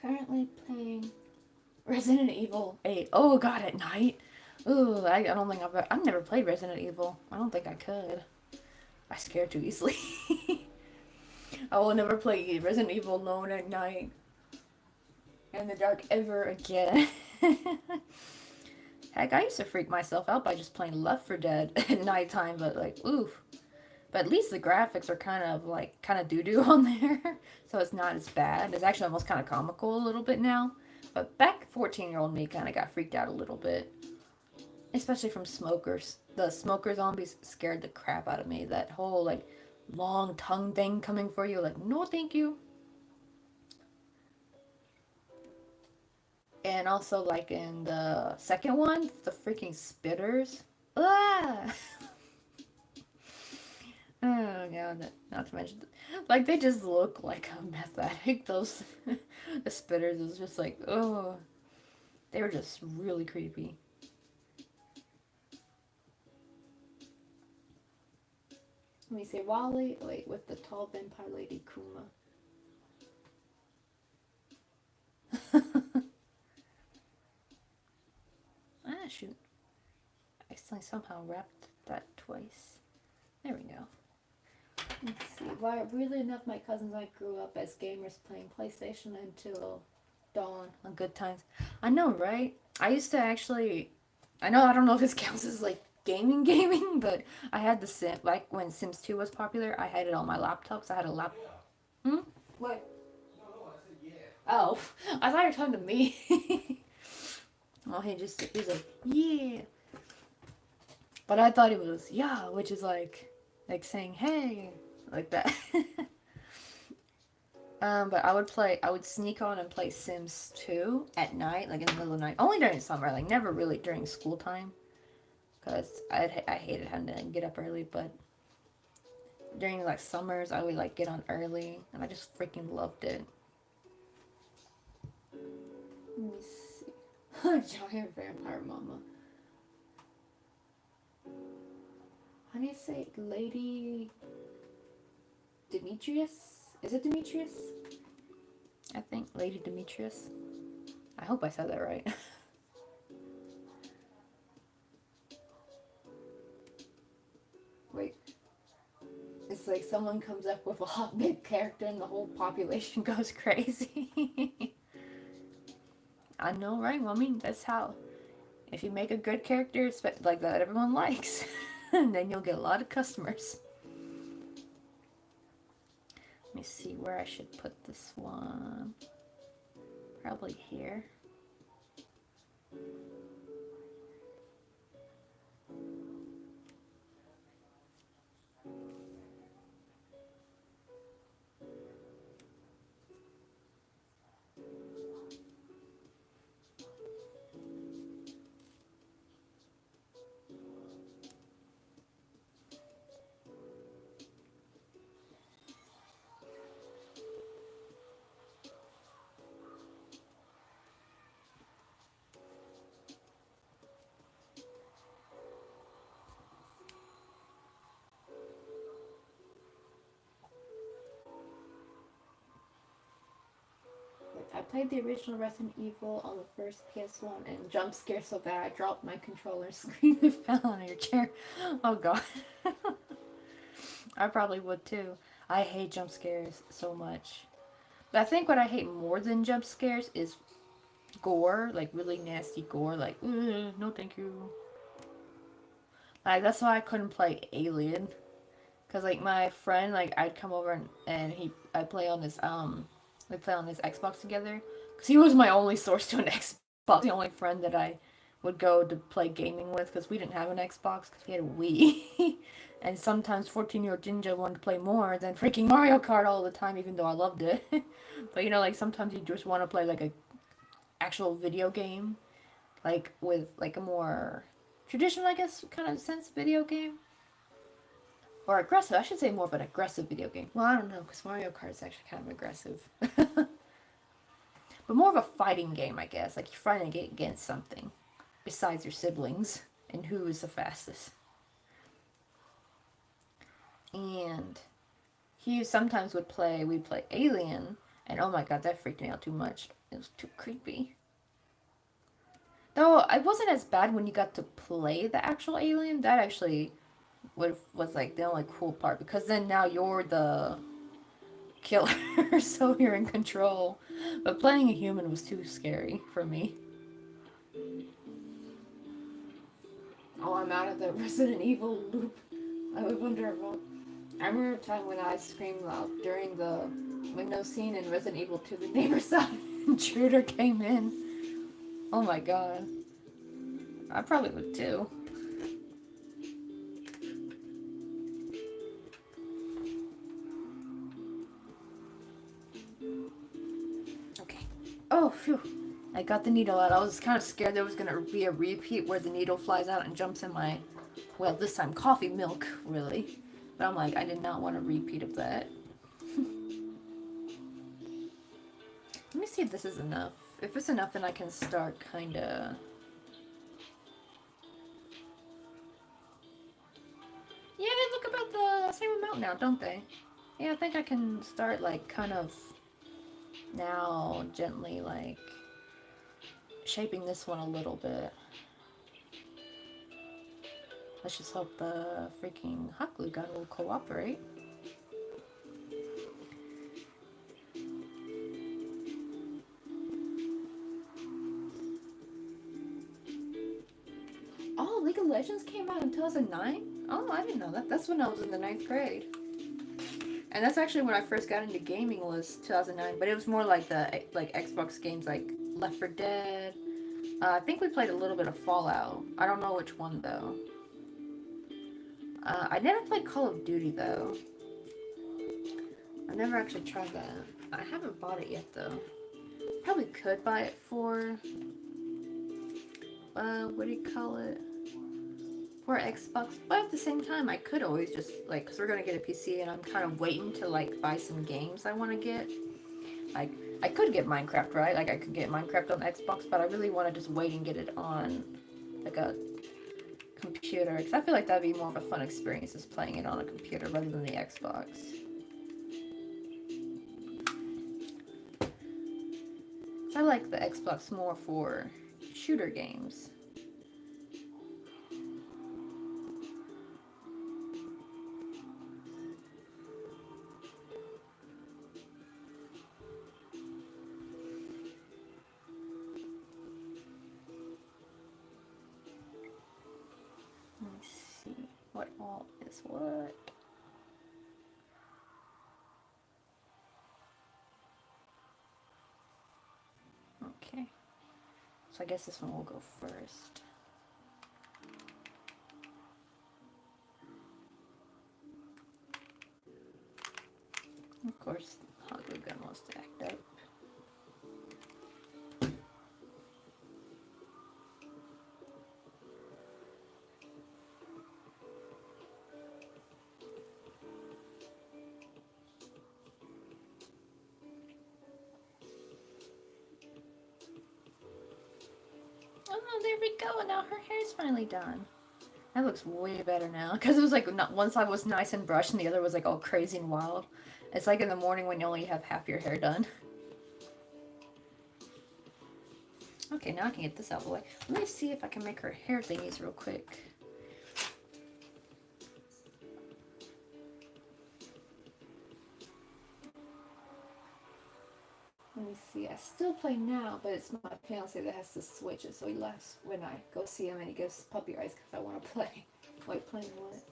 [SPEAKER 1] Currently playing Resident Evil 8. Oh god, at night? Ooh, I don't think I've never played Resident Evil. I don't think I could. I scare too easily. I will never play Resident Evil alone at night. In the dark ever again. Heck, I used to freak myself out by just playing Left 4 Dead at nighttime, but like, oof. But at least the graphics are kind of doo-doo on there, so it's not as bad. It's actually almost kind of comical a little bit now. But back 14-year-old me kind of got freaked out a little bit. Especially from smokers. The smoker zombies scared the crap out of me. That whole, like, long tongue thing coming for you. Like, no thank you. And also, like, in the second one, the freaking spitters. Ah! Oh god, not to mention, like, they just look like a meth addict. Those, the spitters is just like, oh, they were just really creepy. Let me say Wally, wait, with the tall vampire lady Kuma. Ah, shoot. I somehow wrapped that twice. There we go. Let's see. Why, weirdly enough, my cousins and I grew up as gamers playing PlayStation until dawn on good times. I know, right? I used to actually. I don't know if this counts as like gaming, but I had the Sim. Like when Sims 2 was popular, I had it on my laptop. So I had a lap. Hmm? What?
[SPEAKER 2] No, I said yeah.
[SPEAKER 1] Oh, I thought you were talking to me. Well, he's like, yeah. But I thought it was, yeah, which is like saying, hey, like that. But I would sneak on and play Sims 2 at night, like in the middle of the night. Only during summer, like never really during school time. Because I hated having to get up early, but during like summers, I would like get on early, and I just freaking loved it. Let me see. Giant vampire mama. How do you say it? Lady Demetrius? Is it Demetrius? I think Lady Demetrius. I hope I said that right. Wait. It's like someone comes up with a hot big character and the whole population goes crazy. I know, right? Well, I mean, that's how. If you make a good character like that everyone likes, then you'll get a lot of customers. Let me see where I should put this one. Probably here. I played the original Resident Evil on the first PS1 and jump scared so bad I dropped my controller, screamed and fell on your chair. Oh god. I probably would too. I hate jump scares so much. But I think what I hate more than jump scares is gore, like really nasty gore, like, no thank you. Like, that's why I couldn't play Alien. Cause like my friend, like I'd come over and I play on this we play on this Xbox together. Cause he was my only source to an Xbox, the only friend that I would go to play gaming with. Cause we didn't have an Xbox, cause we had a Wii. And sometimes 14-year-old Jinja wanted to play more than freaking Mario Kart all the time, even though I loved it. But you know, like sometimes you just want to play like a actual video game, like with like a more traditional, I guess, kind of sense video game. Or aggressive. I should say more of an aggressive video game. Well, I don't know, because Mario Kart is actually kind of aggressive. But more of a fighting game, I guess. Like you're fighting against something besides your siblings and who is the fastest. And he sometimes we'd play Alien, and oh my god, that freaked me out too much. It was too creepy. Though it wasn't as bad when you got to play the actual Alien. That actually was like the only cool part, because then now you're the killer, so you're in control. But playing a human was too scary for me. Oh, I'm out of the Resident Evil loop. I would wonder about. I remember a time when I screamed loud during the window scene in Resident Evil 2. The neighbor saw an intruder came in. Oh my god. I probably would too. Okay. Oh, phew. I got the needle out. I was kind of scared there was going to be a repeat where the needle flies out and jumps in my, well, this time coffee milk, really. But I'm like, I did not want a repeat of that. Let me see if this is enough. If it's enough, then I can start kind of... Yeah, they look about the same amount now, don't they? Yeah, I think I can start, like, kind of now gently, like, shaping this one a little bit. Let's just hope the freaking hot glue gun will cooperate. Oh, League of Legends came out in 2009? Oh, I didn't know that. That's when I was in the 9th grade. And that's actually when I first got into gaming, was 2009. But it was more like the Xbox games like Left 4 Dead. I think we played a little bit of Fallout. I don't know which one though. I never played Call of Duty though. I never actually tried that. I haven't bought it yet though. Probably could buy it for, what do you call it? For Xbox, but at the same time, I could always just, like, because we're going to get a PC and I'm kind of waiting to, like, buy some games I want to get. Like, I could get Minecraft, right? Like, I could get Minecraft on Xbox, but I really want to just wait and get it on, like, a computer. Because I feel like that'd be more of a fun experience, just playing it on a computer rather than the Xbox. So I like the Xbox more for shooter games. Let's see what all is what. Okay, so I guess this one will go first. Of course, the hot glue gun wants to act up. Oh, there we go. Now her hair's finally done. That looks way better now. Because it was like, not, one side was nice and brushed and the other was like all crazy and wild. It's like in the morning when you only have half your hair done. Okay, now I can get this out of the way. Let me see if I can make her hair thingies real quick. see, I still play now, but it's my fiance that has to switch it, so he laughs when I go see him and he gives puppy eyes because I want to play. Wait, playing what?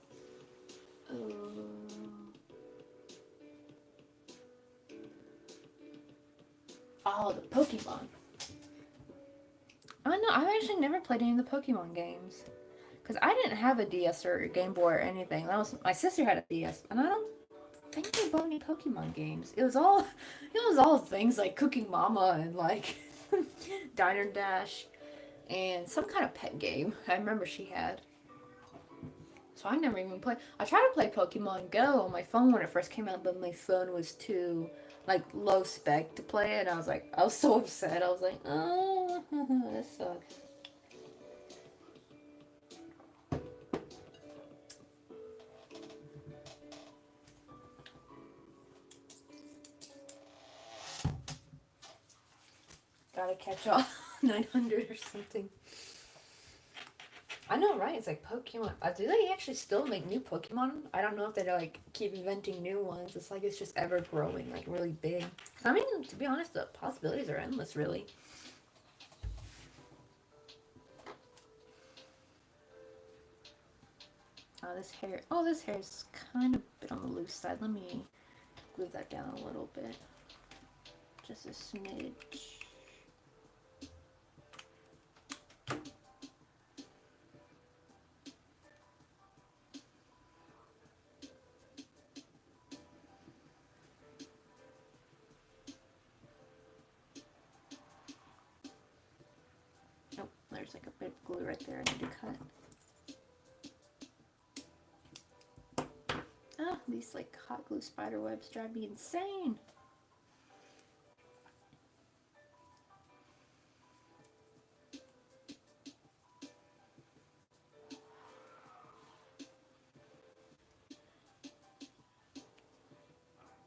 [SPEAKER 1] Oh, the Pokemon. I know, I've actually never played any of the Pokemon games. Because I didn't have a DS or a Game Boy or anything. That was, my sister had a DS, and I don't think they bought any Pokemon games. It was all things like Cooking Mama and like Diner Dash and some kind of pet game I remember she had. So I never even played. I tried to play Pokemon Go on my phone when it first came out, but my phone was too like low spec to play it. And I was so upset. I was like, oh, this sucks. Gotta catch all 900 or something. I know, right? It's like Pokemon. Do they actually still make new Pokemon? I don't know if they like keep inventing new ones. It's like it's just ever growing, like really big. So, I mean, to be honest, the possibilities are endless, really. This hair is kind of a bit on the loose side. Let me glue that down a little bit. Just a smidge. Oh, there's like a bit of glue right there I need to cut. Ah, these like hot glue spider webs drive me insane.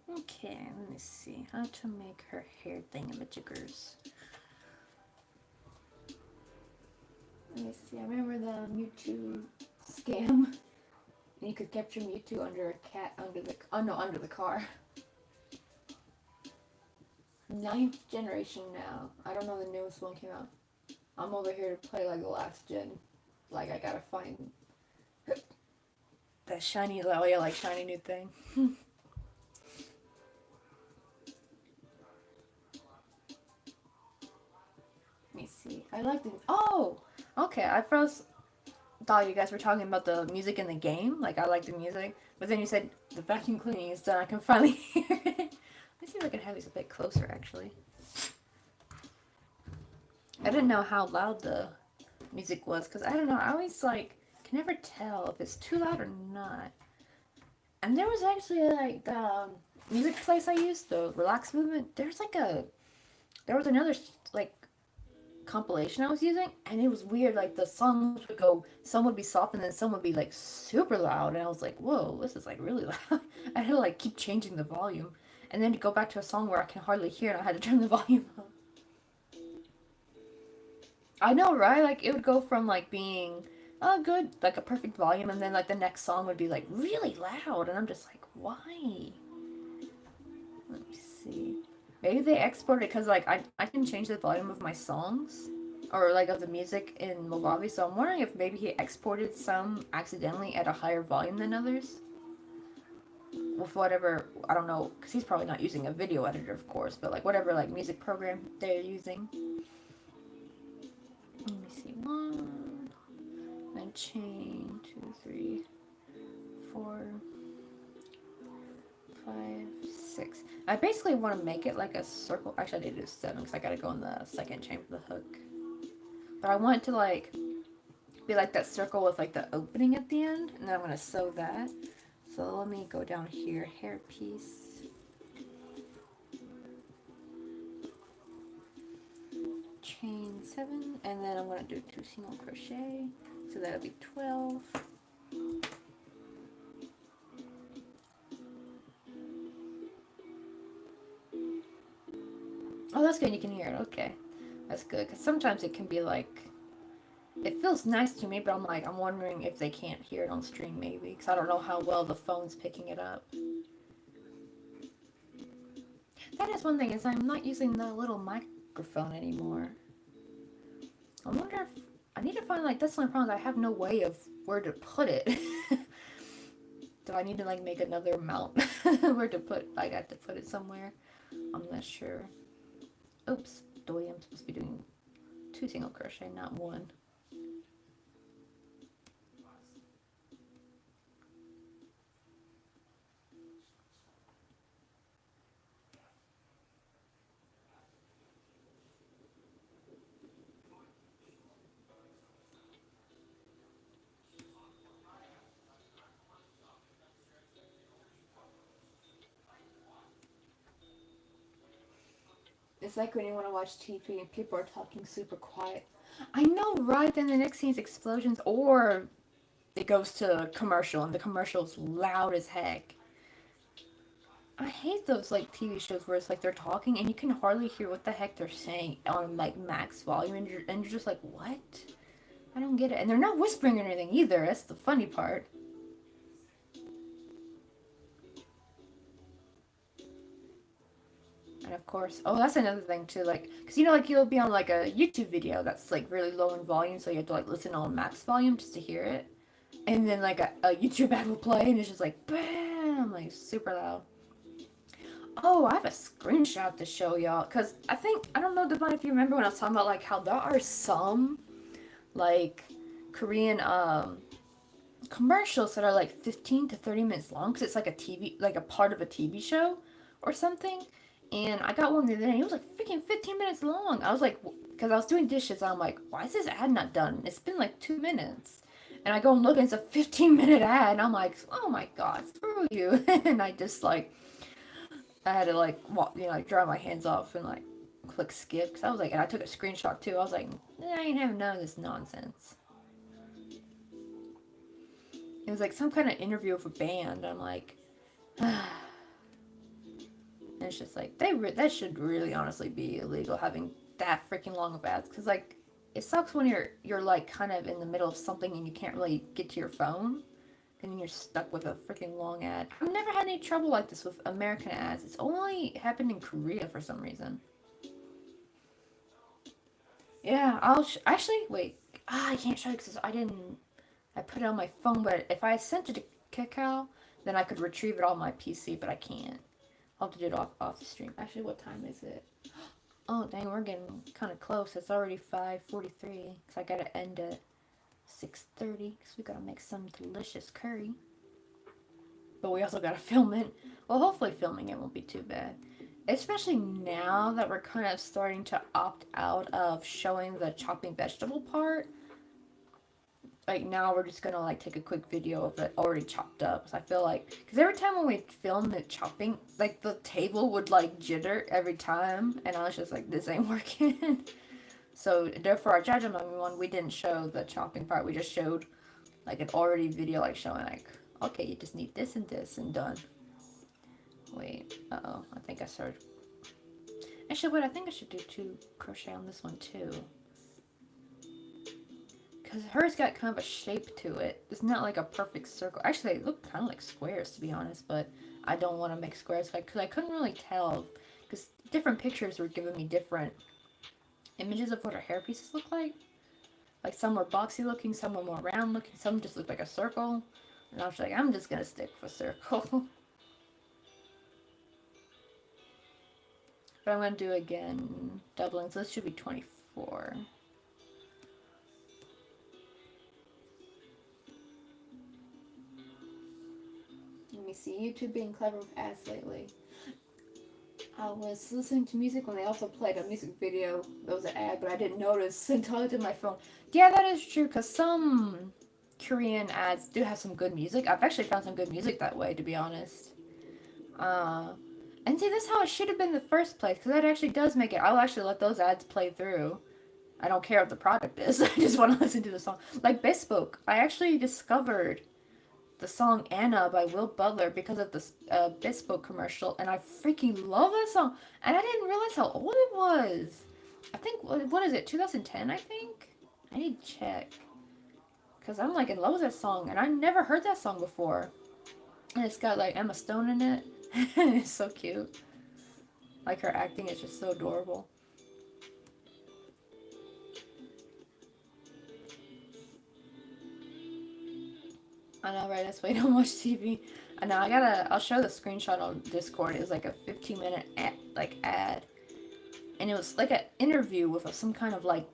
[SPEAKER 1] Okay, let me see how to make her hair thingamajiggers. Let me see, I remember the Mewtwo scam. You could capture Mewtwo under a cat under the car. 9th generation now. I don't know the newest one came out. I'm over here to play like the last gen. Like I gotta find that shiny, shiny new thing. Let me see. I like the. Oh, okay. I first thought you guys were talking about the music in the game. Like I like the music, but then you said the vacuum cleaning is done. I can finally hear it. Let me see if I can have these a bit closer. Actually, I didn't know how loud the music was because I don't know. I always like can never tell if it's too loud or not. And there was actually like the music place I used, the TheRelaxedMovement. There was another like compilation I was using, and it was weird. Like the songs would go, some would be soft, and then some would be like super loud, and I was like, "Whoa, this is like really loud." I had to like keep changing the volume, and then to go back to a song where I can hardly hear it, I had to turn the volume up. I know, right? Like it would go from like being good, like a perfect volume, and then like the next song would be like really loud, and I'm just like, why? Let me see. Maybe they exported because like I can change the volume of my songs or like of the music in Mojave, so I'm wondering if maybe he exported some accidentally at a higher volume than others. With whatever, I don't know, because he's probably not using a video editor, of course, but like whatever like music program they're using. Let me see, 1, then chain, 2, 3, 4, 5, 6. I basically want to make it like a circle. Actually, I need to do 7 because I gotta go on the second chain for the hook. But I want it to like be like that circle with like the opening at the end, and then I'm gonna sew that. So let me go down here, hair piece, chain 7, and then I'm gonna do 2 single crochet, so that'll be 12. Oh, that's good. You can hear it. Okay, that's good. Because sometimes it can be like, it feels nice to me, but I'm wondering if they can't hear it on stream, maybe, because I don't know how well the phone's picking it up. That is one thing, is I'm not using the little microphone anymore. I wonder if I need to find, like, that's the only problem. I have no way of where to put it. Do I need to, like, make another mount where to put? I got to put it somewhere. I'm not sure. Oops, doy, I'm supposed to be doing 2 single crochet, not 1. It's like when you want to watch TV and people are talking super quiet. I know, right? Then the next scene's explosions, or it goes to a commercial, and the commercial's loud as heck. I hate those, like, TV shows where it's like they're talking and you can hardly hear what the heck they're saying on, like, max volume, and you're just like, what? I don't get it. And they're not whispering or anything either. That's the funny part. And of course, oh, that's another thing too, like, because you know, like, you'll be on, like, a YouTube video that's, like, really low in volume, so you have to, like, listen on max volume just to hear it. And then, like, a YouTube ad will play, and it's just like, bam, like, super loud. Oh, I have a screenshot to show y'all, because I don't know, Devon, if you remember when I was talking about, like, how there are some, like, Korean, commercials that are, like, 15 to 30 minutes long, because it's, like, a TV, like, a part of a TV show or something. And I got one the other day, and it was, like, freaking 15 minutes long. I was like, because I was doing dishes, and I'm like, why is this ad not done? It's been, like, 2 minutes. And I go and look, and it's a 15-minute ad, and I'm like, oh my god, screw you. And I just, like, I had to, like, walk, you know, like, dry my hands off and, like, click skip. Because I was like, and I took a screenshot too. I was like, I ain't having none of this nonsense. It was like some kind of interview with a band. I'm like, and it's just like, that should really honestly be illegal, having that freaking long of ads. Because, like, it sucks when you're like kind of in the middle of something and you can't really get to your phone, and then you're stuck with a freaking long ad. I've never had any trouble like this with American ads. It's only happened in Korea for some reason. Yeah, actually wait. I can't show you because I put it on my phone. But if I sent it to Kakao, then I could retrieve it on my PC. But I can't. I'll have to do it off the stream. Actually, what time is it? Oh dang, we're getting kind of close. It's already 5:43. So I gotta end at 6:30 because we gotta make some delicious curry. But we also gotta film it. Well, hopefully filming it won't be too bad. Especially now that we're kind of starting to opt out of showing the chopping vegetable part. Like, now we're just gonna, like, take a quick video of it already chopped up. So I feel like, because every time when we filmed it chopping, like, the table would, like, jitter every time. And I was just like, this ain't working. So therefore, our Jajangmyeon one, we didn't show the chopping part. We just showed, like, an already video, like, showing, like, okay, you just need this and done. Wait, uh-oh, I think I started. Actually, wait, I think I should do 2 crochet on this one too. Because hers got kind of a shape to it. It's not like a perfect circle. Actually, they look kind of like squares, to be honest, but I don't want to make squares because I couldn't really tell. Because different pictures were giving me different images of what her hair pieces look like. Like, some were boxy looking, some were more round looking, some just looked like a circle. And I was like, I'm just going to stick with a circle. But I'm going to do again doubling, so this should be 24. Let me see, YouTube being clever with ads lately. I was listening to music when they also played a music video. There was an ad, but I didn't notice until I did my phone. Yeah, that is true, because some Korean ads do have some good music. I've actually found some good music that way, to be honest. And see, that's how it should have been in the first place, because that actually does make it. I'll actually let those ads play through. I don't care what the product is. I just want to listen to the song. Like Bespoke, I actually discovered the song Anna by Will Butler because of the Bespoke commercial, and I freaking love that song. And I didn't realize how old it was. I think, what is it, 2010, I think? I need to check. Because I'm, like, in love with that song, and I never heard that song before. And it's got, like, Emma Stone in it. It's so cute. Like her acting is just so adorable. I know, right? That's why I don't watch TV. I know. I'll show the screenshot on Discord. It was like a 15-minute ad, and it was like an interview with some kind of like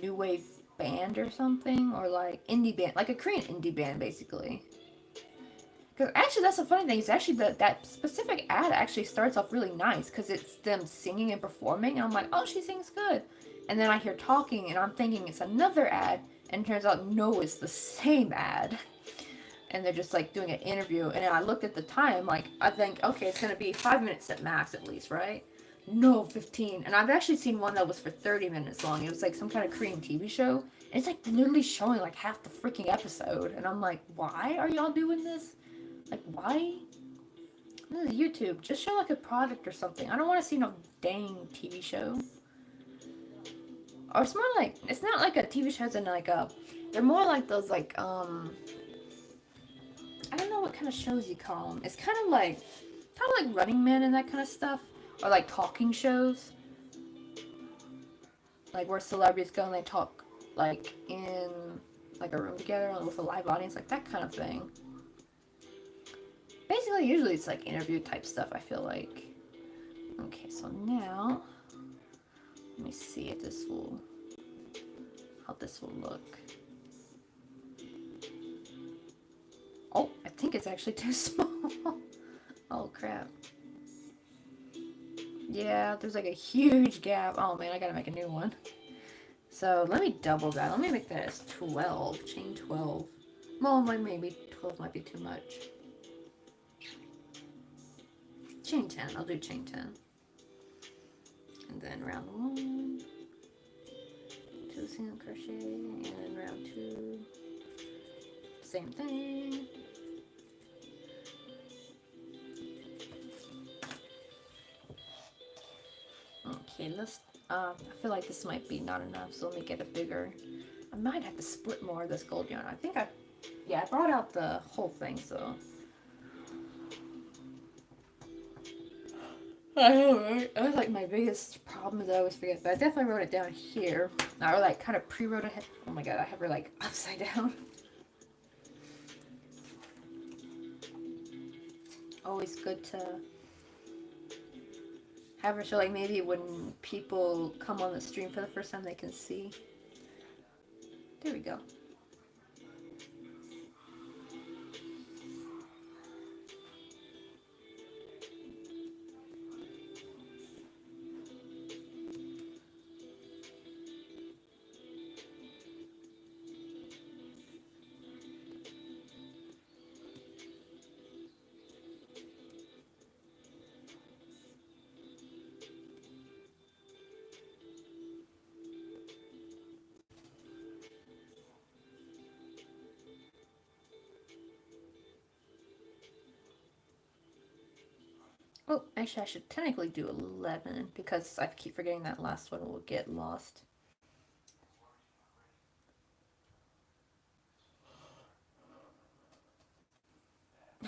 [SPEAKER 1] new wave band or something, or like indie band, like a Korean indie band, basically. Because actually, that's the funny thing. Is actually that specific ad actually starts off really nice because it's them singing and performing, and I'm like, oh, she sings good. And then I hear talking, and I'm thinking it's another ad, and it turns out no, it's the same ad. And they're just like doing an interview, and I looked at the time, like I think, okay, it's gonna be 5 minutes at max at least, right? No, 15. And I've actually seen one that was for 30 minutes long. It was like some kind of Korean TV show. And it's like literally showing like half the freaking episode. And I'm like, why are y'all doing this? Like, why? This is YouTube. Just show like a product or something. I don't want to see no dang TV show. Or it's more like, it's not like a TV show, and like they're more like those like, I don't know what kind of shows you call them. It's kind of like Running Man and that kind of stuff. Or like talking shows. Like where celebrities go and they talk like in like a room together with a live audience, like that kind of thing. Basically, usually it's like interview type stuff, I feel like. Okay, so now let me see if how this will look. Oh, I think it's actually too small. Oh crap. Yeah, there's like a huge gap. Oh man, I gotta make a new one. So let me double that. Let me make that as 12. Chain 12. Well, maybe 12 might be too much. Chain 10. I'll do chain 10. And then round 1. 2 single crochet. And then round 2. Same thing. Okay, let's, I feel like this might be not enough, so let me get a bigger. I might have to split more of this gold yarn. I think I brought out the whole thing, so. I know, right? That was like my biggest problem is I always forget, but I definitely wrote it down here. I like kind of pre-wrote it. Oh my god, I have her like upside down. Always good to have her so like maybe when people come on the stream for the first time they can see. There we go. Oh, actually, I should technically do 11 because I keep forgetting that last one will get lost.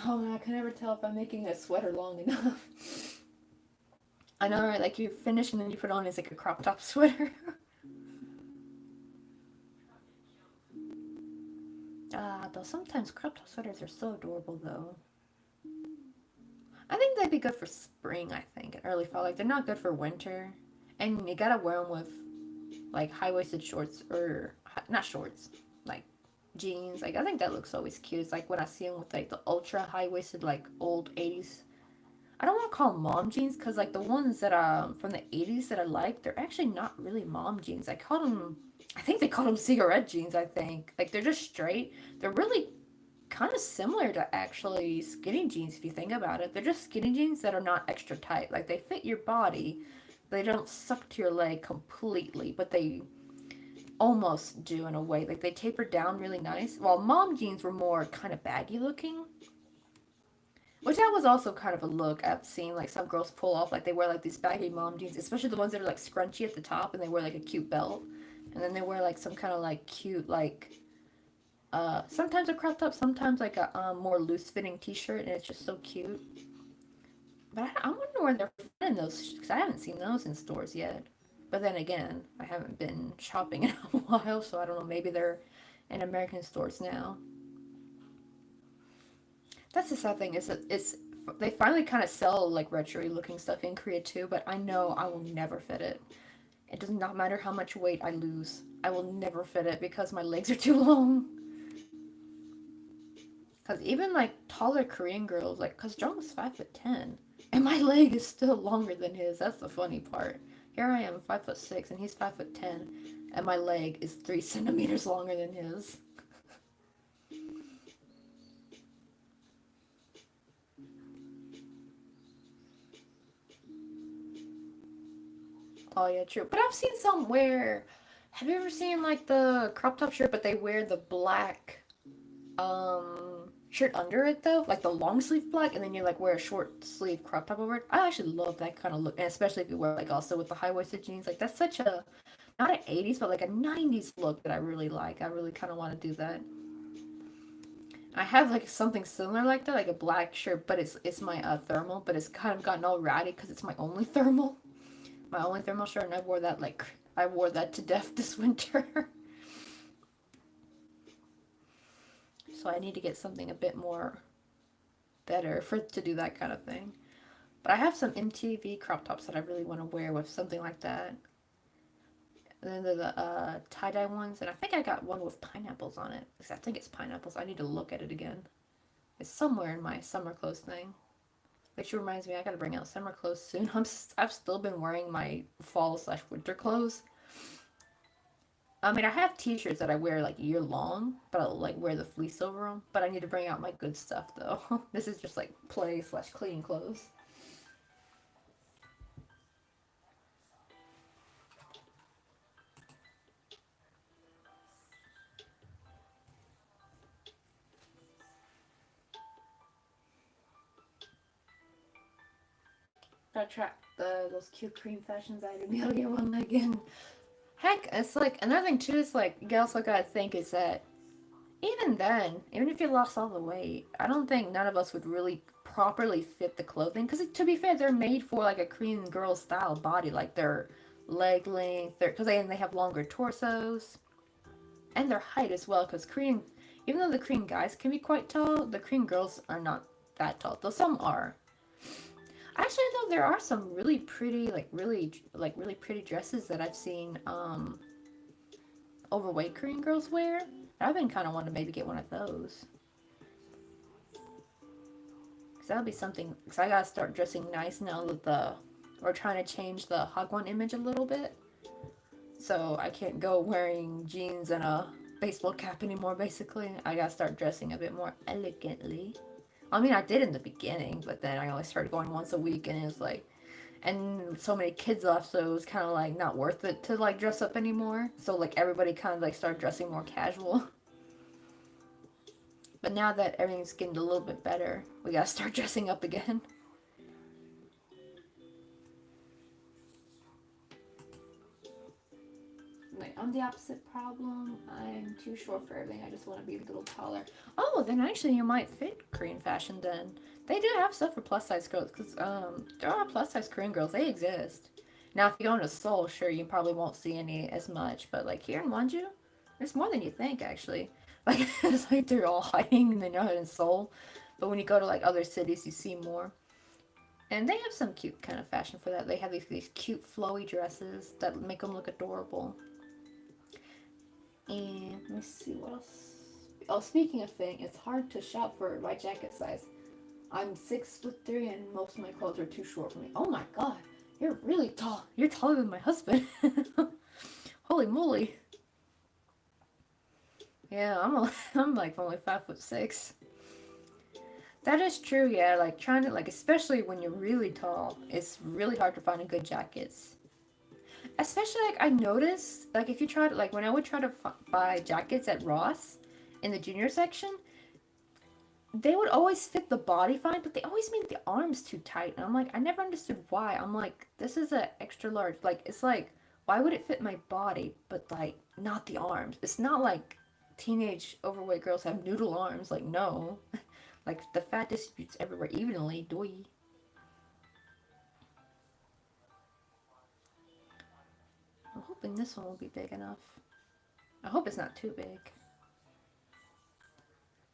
[SPEAKER 1] Oh man, I can never tell if I'm making a sweater long enough. I know, right? Like you finish and then you put on it's like a crop top sweater. Though sometimes crop top sweaters are so adorable though. I think they'd be good for spring, I think, and early fall. Like, they're not good for winter. And you gotta wear them with, like, high-waisted shorts, or, not shorts, like, jeans. Like, I think that looks always cute. It's like when I see them with, like, the ultra high-waisted, like, old 80s. I don't want to call them mom jeans, because, like, the ones that are from the 80s that I like, they're actually not really mom jeans. I think they call them cigarette jeans, I think. Like, they're just straight. They're really kind of similar to actually skinny jeans if you think about it. They're just skinny jeans that are not extra tight. Like they fit your body. They don't suck to your leg completely, but they almost do in a way. Like they taper down really nice. While mom jeans were more kind of baggy looking. Which that was also kind of a look I've seen like some girls pull off. Like they wear like these baggy mom jeans, especially the ones that are like scrunchy at the top and they wear like a cute belt. And then they wear like some kind of like cute like sometimes a crop top, sometimes like a more loose fitting t-shirt, and it's just so cute. But I wonder where they're finding those, because I haven't seen those in stores yet. But then again, I haven't been shopping in a while, so I don't know. Maybe they're in American stores now. That's the sad thing, is that they finally kind of sell like retro looking stuff in Korea too, but I know I will never fit it. It does not matter how much weight I lose. I will never fit it because my legs are too long. Because even like taller Korean girls, like, because Jong's 5'10", and my leg is still longer than his. That's the funny part. Here I am, 5'6", and he's 5'10", and my leg is 3 centimeters longer than his. Oh yeah, true. But I've seen some wear. Have you ever seen like the crop top shirt, but they wear the black shirt under it though, like the long sleeve black, and then you like wear a short sleeve crop top over it. I actually love that kind of look, and especially if you wear like also with the high waisted jeans. Like that's such a not an 80s but like a 90s look that I really like. I really kind of want to do that. I have like something similar like that, like a black shirt, but it's my thermal, but it's kind of gotten all ratty because it's my only thermal. My only thermal shirt, and I wore that to death this winter. So I need to get something a bit more better for to do that kind of thing. But I have some MTV crop tops that I really want to wear with something like that. And then the tie-dye ones, and I think I got one with pineapples on it. I think it's pineapples. I need to look at it again. It's somewhere in my summer clothes thing. Which reminds me, I gotta bring out summer clothes soon. I've still been wearing my fall/winter clothes. I mean, I have t-shirts that I wear like year long, but I'll like wear the fleece over them. But I need to bring out my good stuff though. This is just like play/clean clothes. Gotta try those cute cream fashions. I didn't be able to get one again. Heck, it's like another thing too. Is like you also gotta think is that even then, even if you lost all the weight, I don't think none of us would really properly fit the clothing. Because to be fair, they're made for like a Korean girl style body, like their leg length, because they have longer torsos and their height as well. Because Korean, even though the Korean guys can be quite tall, the Korean girls are not that tall. Though some are. Actually, though, there are some really pretty, really pretty dresses that I've seen overweight Korean girls wear. I've been kind of wanting to maybe get one of those. Because that'll be something. Because I gotta start dressing nice now that we're trying to change the Hagwon image a little bit. So I can't go wearing jeans and a baseball cap anymore, basically. I gotta start dressing a bit more elegantly. I mean, I did in the beginning, but then I only started going once a week, and it was like, and so many kids left, so it was kind of like not worth it to like dress up anymore. So like everybody kind of like started dressing more casual. But now that everything's getting a little bit better, we gotta start dressing up again. Like, I'm the opposite problem. I'm too short for everything. I just want to be a little taller. Oh, then actually you might fit Korean fashion then. They do have stuff for plus size girls, because there are plus size Korean girls. They exist. Now, if you go into Seoul, sure, you probably won't see any as much. But like here in Wonju, there's more than you think actually. Like it's like they're all hiding and they're not in Seoul. But when you go to like other cities, you see more. And they have some cute kind of fashion for that. They have these cute flowy dresses that make them look adorable. And let me see what else. Oh, speaking of thing, it's hard to shop for my jacket size. I'm 6'3" and most of my clothes are too short for me. Oh my god, you're really tall. You're taller than my husband. Holy moly. Yeah, I'm like only 5'6". That is true, yeah. Like trying to like, especially when you're really tall, it's really hard to find a good jackets. Especially like I noticed, like if you try to like when I would try to buy jackets at Ross in the junior section, they would always fit the body fine, but they always made the arms too tight. And I'm like, I never understood why. I'm like, this is a extra large. Like it's like, why would it fit my body, but like not the arms? It's not like teenage overweight girls have noodle arms. Like no, like the fat distributes everywhere evenly. Doy. hoping this one will be big enough. I hope it's not too big.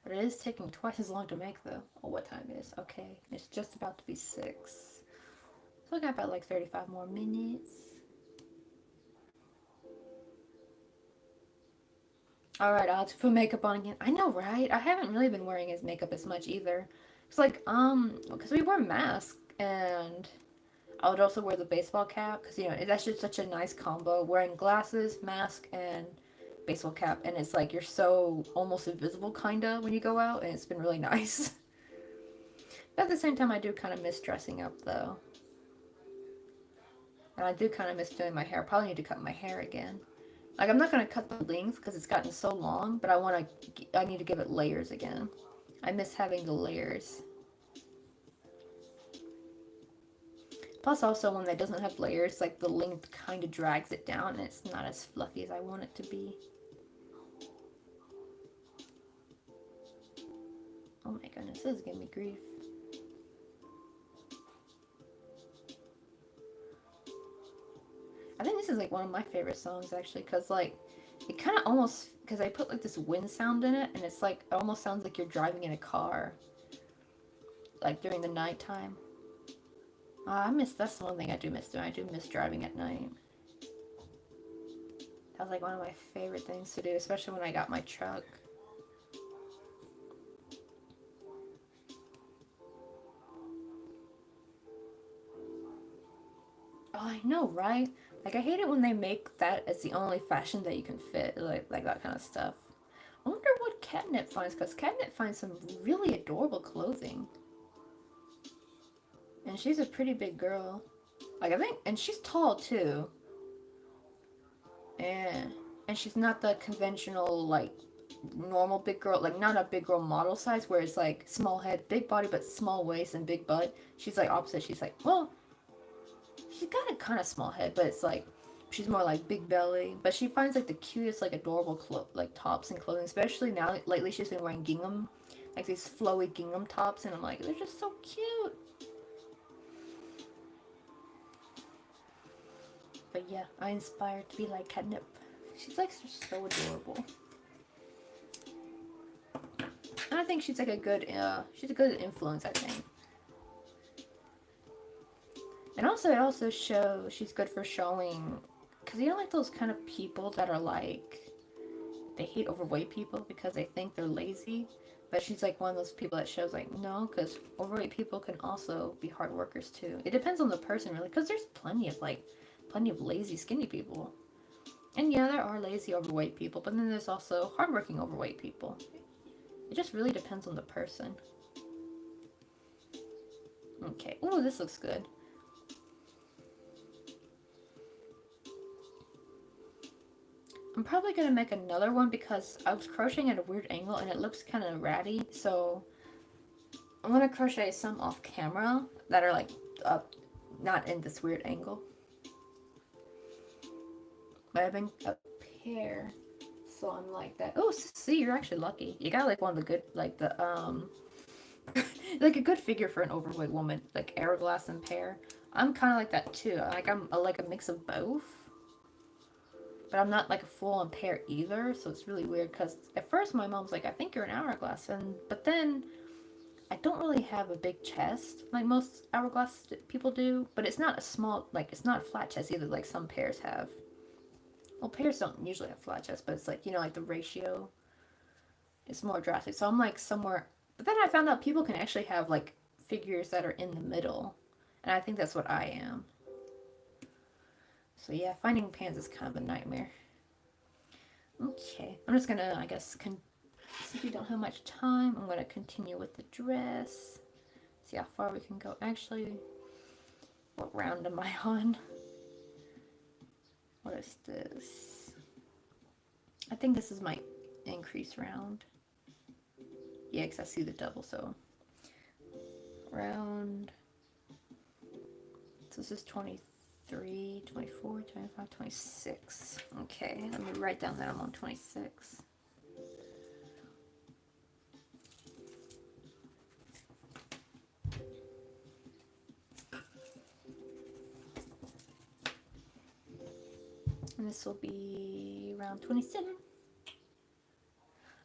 [SPEAKER 1] But it is taking twice as long to make though. Oh, what time it is? Okay, it's just about to be 6. So I got about like 35 more minutes. Alright, I'll have to put makeup on again. I know, right? I haven't really been wearing his makeup as much either. It's like, because we wear masks, and I would also wear the baseball cap, because, you know, that's just such a nice combo. Wearing glasses, mask, and baseball cap, and it's like you're so almost invisible, kinda, when you go out, and it's been really nice. But at the same time, I do kind of miss dressing up, though. And I do kind of miss doing my hair. Probably need to cut my hair again. Like, I'm not going to cut the length because it's gotten so long, but I need to give it layers again. I miss having the layers. Plus, also, when it doesn't have layers, like, the length kind of drags it down, and it's not as fluffy as I want it to be. Oh my goodness, this is giving me grief. I think this is, like, one of my favorite songs, actually, because, like, it kind of almost, because I put, like, this wind sound in it, and it's, like, it almost sounds like you're driving in a car, like, during the nighttime. That's one thing I do miss doing. I do miss driving at night. That was, like, one of my favorite things to do, especially when I got my truck. Oh, I know, right? Like, I hate it when they make that as the only fashion that you can fit, like that kind of stuff. I wonder what Catnip finds, because Catnip finds some really adorable clothing. And she's a pretty big girl. Like, I think, and she's tall, too. And she's not the conventional, like, normal big girl, like, not a big girl model size, where it's, like, small head, big body, but small waist and big butt. She's, like, opposite. She's, like, well, she's got a kind of small head, but it's, like, she's more, like, big belly. But she finds, like, the cutest, like, adorable, like, tops and clothing. Especially now, lately, she's been wearing gingham. Like, these flowy gingham tops, and I'm like, they're just so cute. But yeah, I inspired to be like Catnip. She's like so adorable. And I think she's like a good influence, I think. And also, it also shows, she's good for showing, because you know, like those kind of people that are like, they hate overweight people because they think they're lazy. But she's like one of those people that shows like, no, because overweight people can also be hard workers too. It depends on the person, really, because there's plenty of lazy skinny people. And yeah, there are lazy overweight people, but then there's also hardworking overweight people. It just really depends on the person. Okay. Ooh, this looks good. I'm probably going to make another one because I was crocheting at a weird angle and it looks kind of ratty. So I'm going to crochet some off camera that are like up, not in this weird angle. But I've been up here. So I'm like that. Oh, see, you're actually lucky. You got like one of the good, like the, like a good figure for an overweight woman, like hourglass and pear. I'm kind of like that too. Like I'm like a mix of both. But I'm not like a full-on pear either, so it's really weird because at first my mom's like, I think you're an hourglass, but then I don't really have a big chest like most hourglass people do, but it's not a small, like it's not a flat chest either like some pears have. Well, pears don't usually have flat chests, but it's like, you know, like the ratio is more drastic. So I'm like somewhere, but then I found out people can actually have like figures that are in the middle, and I think that's what I am. So yeah, finding pants is kind of a nightmare. Okay, I'm just gonna, I guess, since we don't have much time, I'm gonna continue with the dress. See how far we can go. Actually, what round am I on? What is this? I think this is my increase round. Yeah, because I see the double, so. Round. So this is 23, 24, 25, 26. Okay, let me write down that I'm on 26. And this will be around 27.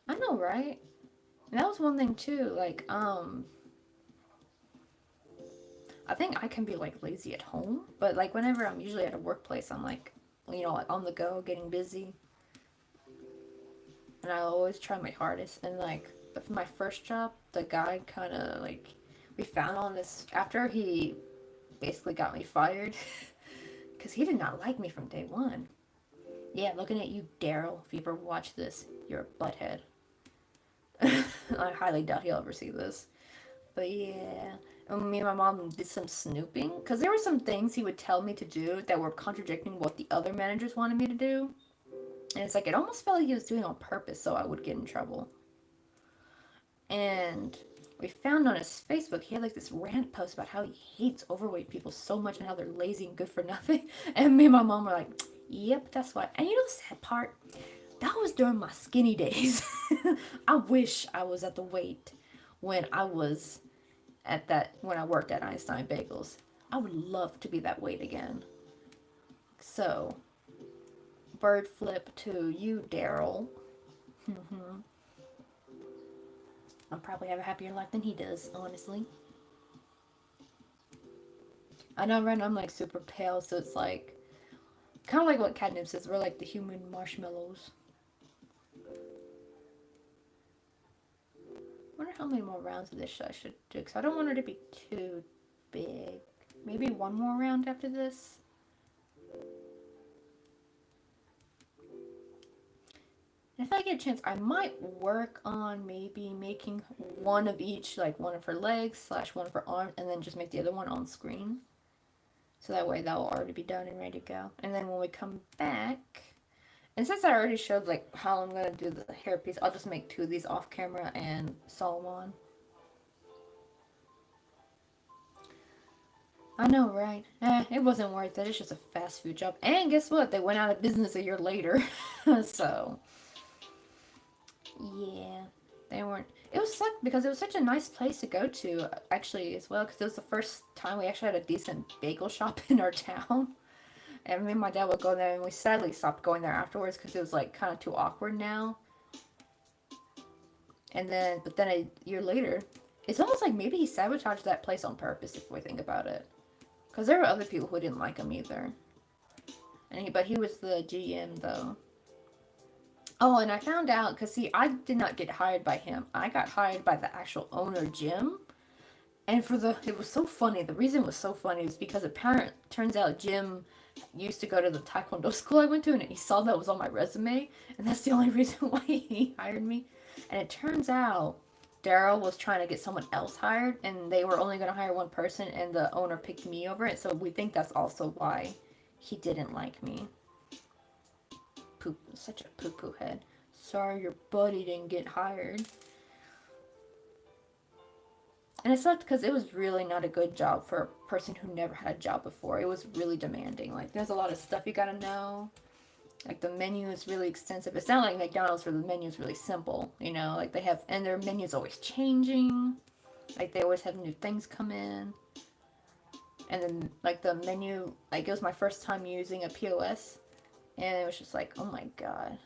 [SPEAKER 1] I know, right? And that was one thing too, like, I think I can be like lazy at home, but like whenever I'm usually at a workplace, I'm like, you know, like on the go, getting busy. And I always try my hardest. And like, for my first job, the guy kind of like, we found on this, after he basically got me fired, because he did not like me from day one. Yeah, looking at you, Daryl, if you ever watch this, you're a butthead. I highly doubt he'll ever see this. But yeah, and me and my mom did some snooping because there were some things he would tell me to do that were contradicting what the other managers wanted me to do. And it's like it almost felt like he was doing it on purpose so I would get in trouble. And we found on his Facebook he had like this rant post about how he hates overweight people so much and how they're lazy and good for nothing. And me and my mom were like, "Yep, that's why." And you know the sad part? That was during my skinny days. I wish I was at the weight when I was at that when I worked at Einstein Bagels. I would love to be that weight again. So, bird flip to you, Daryl. I'll probably have a happier life than he does, honestly. I know, right now I'm like super pale, so it's like kind of like what Catnip says. We're like the human marshmallows. I wonder how many more rounds of this I should do, because I don't want her to be too big. Maybe one more round after this. And if I get a chance, I might work on maybe making one of each, like one of her legs / one of her arms, and then just make the other one on screen. So that way that will already be done and ready to go. And then when we come back, and since I already showed like how I'm going to do the hairpiece, I'll just make 2 of these off camera and sew them on. I know, right? It wasn't worth it. It's just a fast food job. And guess what? They went out of business a year later. So, yeah. They weren't. It was sucked because it was such a nice place to go to, actually, as well. Because it was the first time we actually had a decent bagel shop in our town. And me and my dad would go there, and we sadly stopped going there afterwards because it was like kind of too awkward now. And then, but then a year later, it's almost like maybe he sabotaged that place on purpose if we think about it. Because there were other people who didn't like him either. But he was the GM though. Oh, and I found out, because see, I did not get hired by him. I got hired by the actual owner, Jim. And it was so funny. The reason it was so funny was because turns out Jim used to go to the Taekwondo school I went to, and he saw that was on my resume. And that's the only reason why he hired me. And it turns out Daryl was trying to get someone else hired, and they were only going to hire one person, and the owner picked me over it. So we think that's also why he didn't like me. Such a poo-poo head. Sorry your buddy didn't get hired. And it sucked because it was really not a good job for a person who never had a job before. It was really demanding. Like, there's a lot of stuff you gotta know. Like, the menu is really extensive. It's not like McDonald's where the menu is really simple, you know? Like, and their menu's always changing. Like, they always have new things come in. And then, like, the menu, like, it was my first time using a POS. And it was just like, oh my god.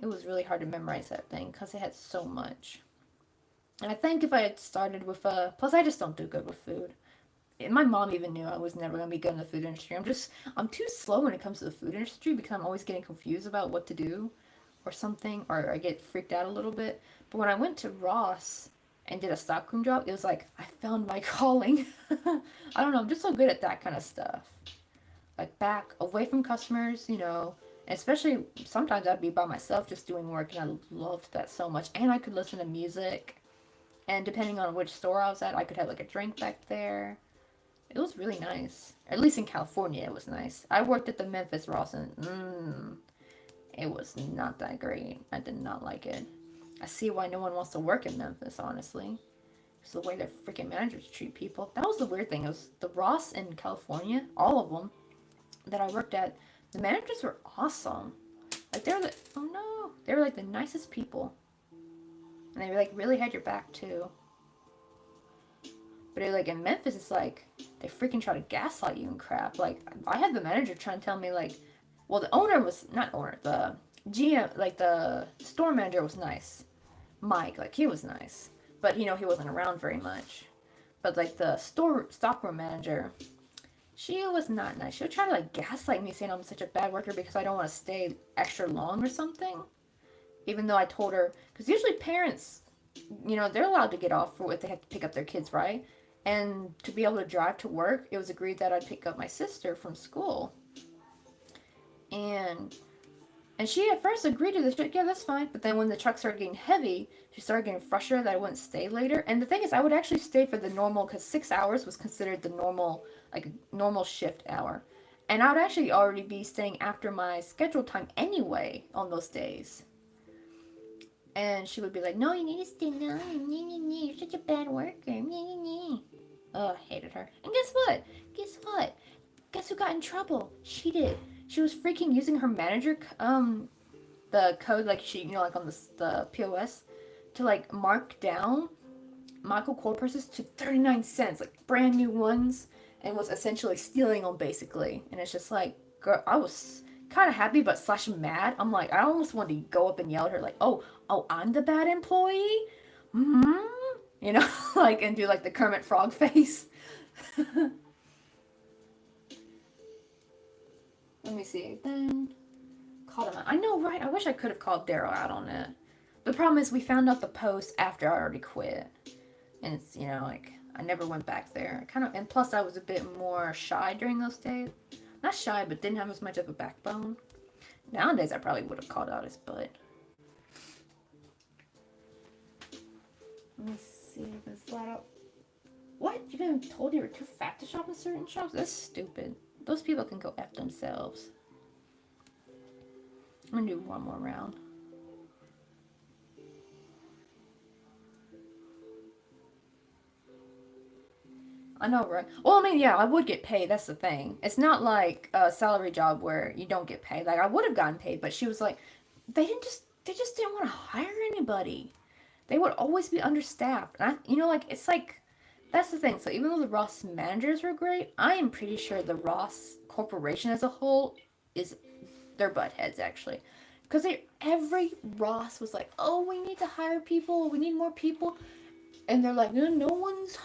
[SPEAKER 1] It was really hard to memorize that thing because it had so much. And I think if I had started with plus I just don't do good with food. And my mom even knew I was never going to be good in the food industry. I'm too slow when it comes to the food industry because I'm always getting confused about what to do or something, or I get freaked out a little bit. But when I went to Ross and did a stockroom job, it was like, I found my calling. I don't know, I'm just so good at that kind of stuff. Like, back, away from customers, you know, especially sometimes I'd be by myself just doing work, and I loved that so much. And I could listen to music. And depending on which store I was at, I could have like a drink back there. It was really nice. At least in California, it was nice. I worked at the Memphis Ross, and it was not that great. I did not like it. I see why no one wants to work in Memphis, honestly. It's the way their freaking managers treat people. That was the weird thing. It was the Ross in California, all of them that I worked at, the managers were awesome. Like, they were like the nicest people. And they like really had your back too. But like in Memphis, it's like they freaking try to gaslight you and crap. Like, I had the manager trying to tell me like, well, the owner was, not owner, the GM, like the store manager was nice. Mike, like he was nice. But, you know, he wasn't around very much. But like the stockroom manager, she was not nice. She would try to like gaslight me saying I'm such a bad worker because I don't want to stay extra long or something. Even though I told her, because usually parents, you know, they're allowed to get off for what they have to pick up their kids, right? And to be able to drive to work, it was agreed that I'd pick up my sister from school. And she at first agreed to this. Like, yeah, that's fine. But then when the truck started getting heavy, she started getting frustrated that I wouldn't stay later. And the thing is, I would actually stay for the normal, because 6 hours was considered the normal, like normal shift hour. And I would actually already be staying after my scheduled time anyway on those days. And she would be like, no, you need to stay now. You're such a bad worker. Oh, I hated her. And guess what? Guess who got in trouble? She did. She was freaking using her manager, the code, like she, you know, like on the POS, to like mark down Michael Kors purses to 39 cents, like brand new ones, and was essentially stealing them basically. And it's just like, girl, I was kind of happy but slash mad. I'm like, I almost wanted to go up and yell at her, like, oh, I'm the bad employee? Hmm? You know, like, and do like the Kermit Frog face. Let me see. Then called him out. I know, right? I wish I could have called Daryl out on it. The problem is we found out the post after I already quit. And it's, you know, like, I never went back there. Kind of, and plus I was a bit more shy during those days. Not shy, but didn't have as much of a backbone. Nowadays I probably would have called out his butt. Let me see. This flat out. What? You been told you were too fat to shop in certain shops? That's stupid. Those people can go F themselves. I'm gonna do one more round. I know, right? Well, I mean, yeah, I would get paid. That's the thing. It's not like a salary job where you don't get paid. Like, I would have gotten paid, but she was like, they just didn't want to hire anybody. They would always be understaffed. And you know, like, it's like, that's the thing. So even though the Ross managers were great, I am pretty sure the Ross Corporation as a whole is, they're butt heads, actually. Because every Ross was like, oh, we need to hire people. We need more people. And they're like, no one's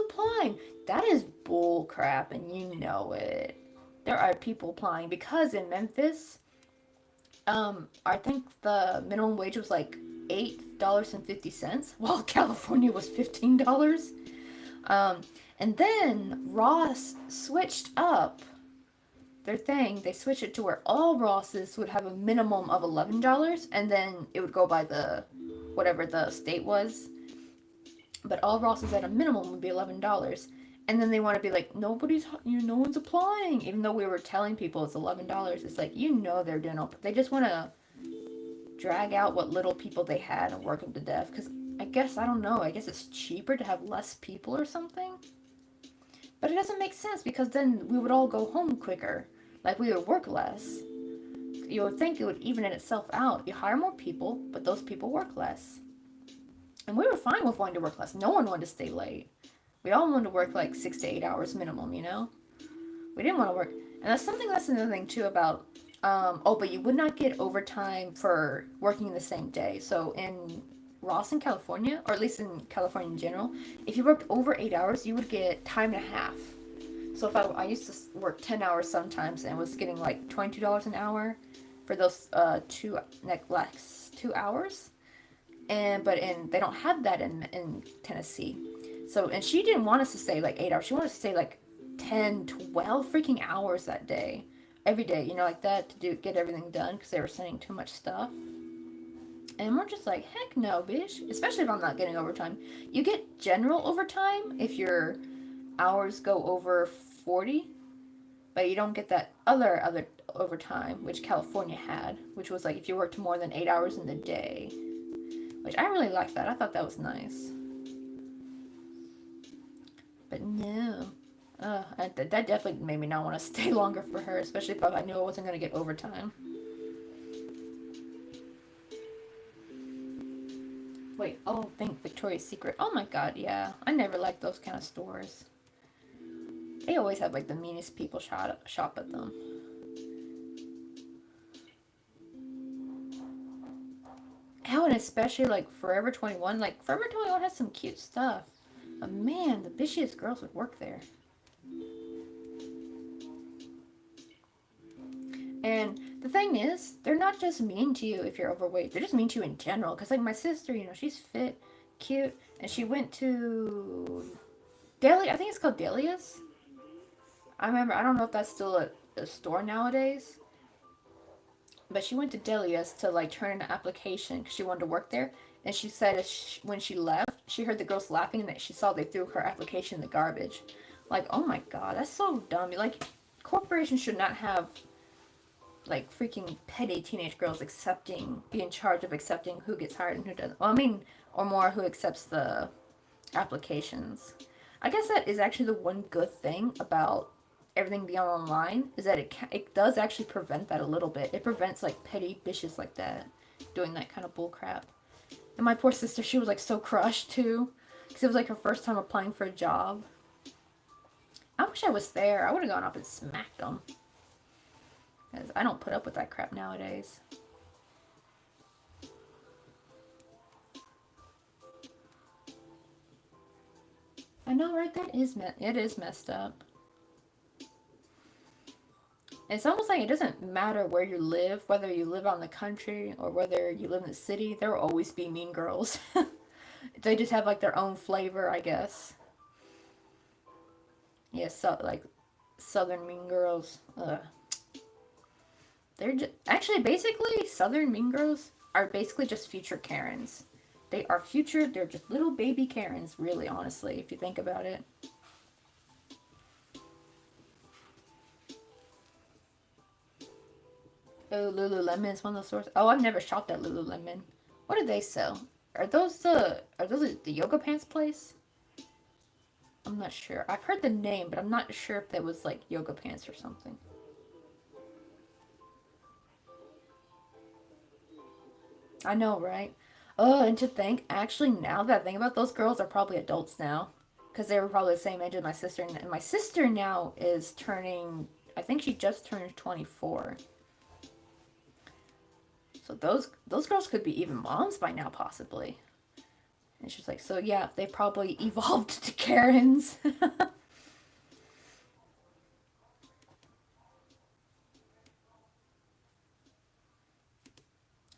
[SPEAKER 1] applying. That is bull crap, and you know it. There are people applying because in Memphis, I think the minimum wage was like $8.50, while California was $15. And then Ross switched up their thing. They switched it to where all Rosses would have a minimum of $11, and then it would go by the whatever the state was. But all Rosses at a minimum would be $11. And then they want to be like, no one's applying. Even though we were telling people it's $11. It's like, you know they're doing all, they just want to drag out what little people they had and work them to death. Because I guess, I don't know, I guess it's cheaper to have less people or something. But it doesn't make sense because then we would all go home quicker. Like, we would work less. You would think it would even itself out. You hire more people, but those people work less. And we were fine with wanting to work less. No one wanted to stay late. We all wanted to work like 6 to 8 hours minimum, you know? We didn't want to work. And that's another thing too about, but you would not get overtime for working the same day. So in Ross in California, or at least in California in general, if you worked over 8 hours, you would get time and a half. So if I used to work 10 hours sometimes and was getting like $22 an hour for those last 2 hours. But they don't have that in Tennessee. So, and she didn't want us to stay like 8 hours. She wanted us to stay like 10, 12 freaking hours that day. Every day, you know, like that to get everything done because they were sending too much stuff. And we're just like, heck no, bitch. Especially if I'm not getting overtime. You get general overtime if your hours go over 40. But you don't get that other overtime, which California had. Which was like if you worked more than 8 hours in the day. Which I really liked that. I thought that was nice. But no. That definitely made me not want to stay longer for her. Especially if I knew I wasn't going to get overtime. Wait, oh, think Victoria's Secret. Oh my god, yeah. I never liked those kind of stores. They always have like the meanest people shop at them. especially like Forever 21. Like Forever 21 has some cute stuff. But man, the bitchiest girls would work there. And the thing is, they're not just mean to you if you're overweight. They're just mean to you in general. Because like my sister, you know, she's fit, cute, and she went to Delia. I think it's called Delia's. I remember. I don't know if that's still a store nowadays. But she went to Delia's to like turn in an application because she wanted to work there. And she said when she left, she heard the girls laughing and that she saw they threw her application in the garbage. Like, oh my god, that's so dumb. Like, corporations should not have like freaking petty teenage girls be in charge of accepting who gets hired and who doesn't. Well, I mean, or more who accepts the applications. I guess that is actually the one good thing about everything being online is that it does actually prevent that a little bit. It prevents like petty bitches like that doing that kind of bull crap. And my poor sister, she was like so crushed too because it was like her first time applying for a job. I wish I was there. I would have gone up and smacked them. Because I don't put up with that crap nowadays. I know, right? It is messed up. It's almost like it doesn't matter where you live, whether you live on the country or whether you live in the city, there will always be mean girls. They just have like their own flavor, I guess. Yeah, so like Southern mean girls. Ugh. They're just actually basically Southern mean girls are basically just future Karens. They're just little baby Karens, really, honestly, if you think about it. Oh, Lululemon is one of those stores. Oh, I've never shopped at Lululemon. What do they sell? Are those the yoga pants place? I'm not sure. I've heard the name, but I'm not sure if that was like yoga pants or something. I know, right? Oh, and to think, actually, now that I think about it, those girls are probably adults now. Because they were probably the same age as my sister. And my sister now is turning, I think she just turned 24. So those girls could be even moms by now, possibly. And she's like, so yeah, they probably evolved to Karens.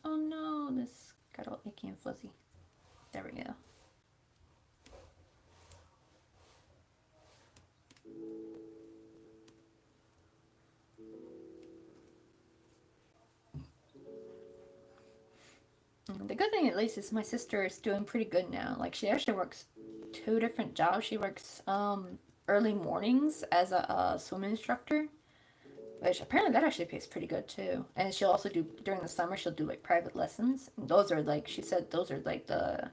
[SPEAKER 1] Oh no, this got all icky and fuzzy. There we go. The good thing, at least, is my sister is doing pretty good now. Like, she actually works 2 different jobs. She works early mornings as a swim instructor, which apparently that actually pays pretty good too. And she'll also do during the summer. She'll do like private lessons. And those are like she said, those are like the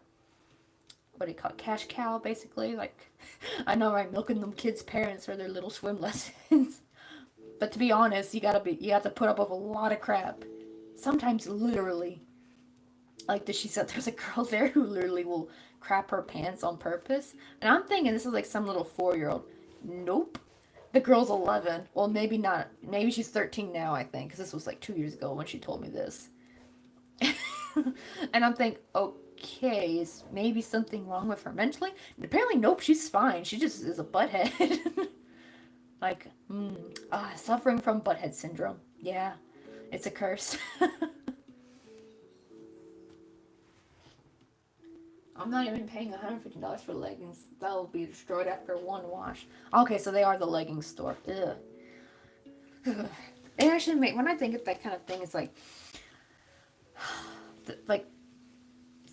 [SPEAKER 1] what do you call it, cash cow, basically. Like, I know, right? Milking them kids' parents for their little swim lessons. But to be honest, you have to put up with a lot of crap. Sometimes literally. Like she said, there's a girl there who literally will crap her pants on purpose. And I'm thinking this is like some little 4-year-old. Nope. The girl's 11. Well, maybe not. Maybe she's 13 now, I think. Because this was like 2 years ago when she told me this. And I'm thinking, okay, is maybe something wrong with her mentally? And apparently, nope, she's fine. She just is a butthead. Like, suffering from butthead syndrome. Yeah, it's a curse. I'm not even paying $150 for leggings. That'll be destroyed after one wash. Okay, so they are the leggings store. Ugh. It actually when I think of that kind of thing, it's like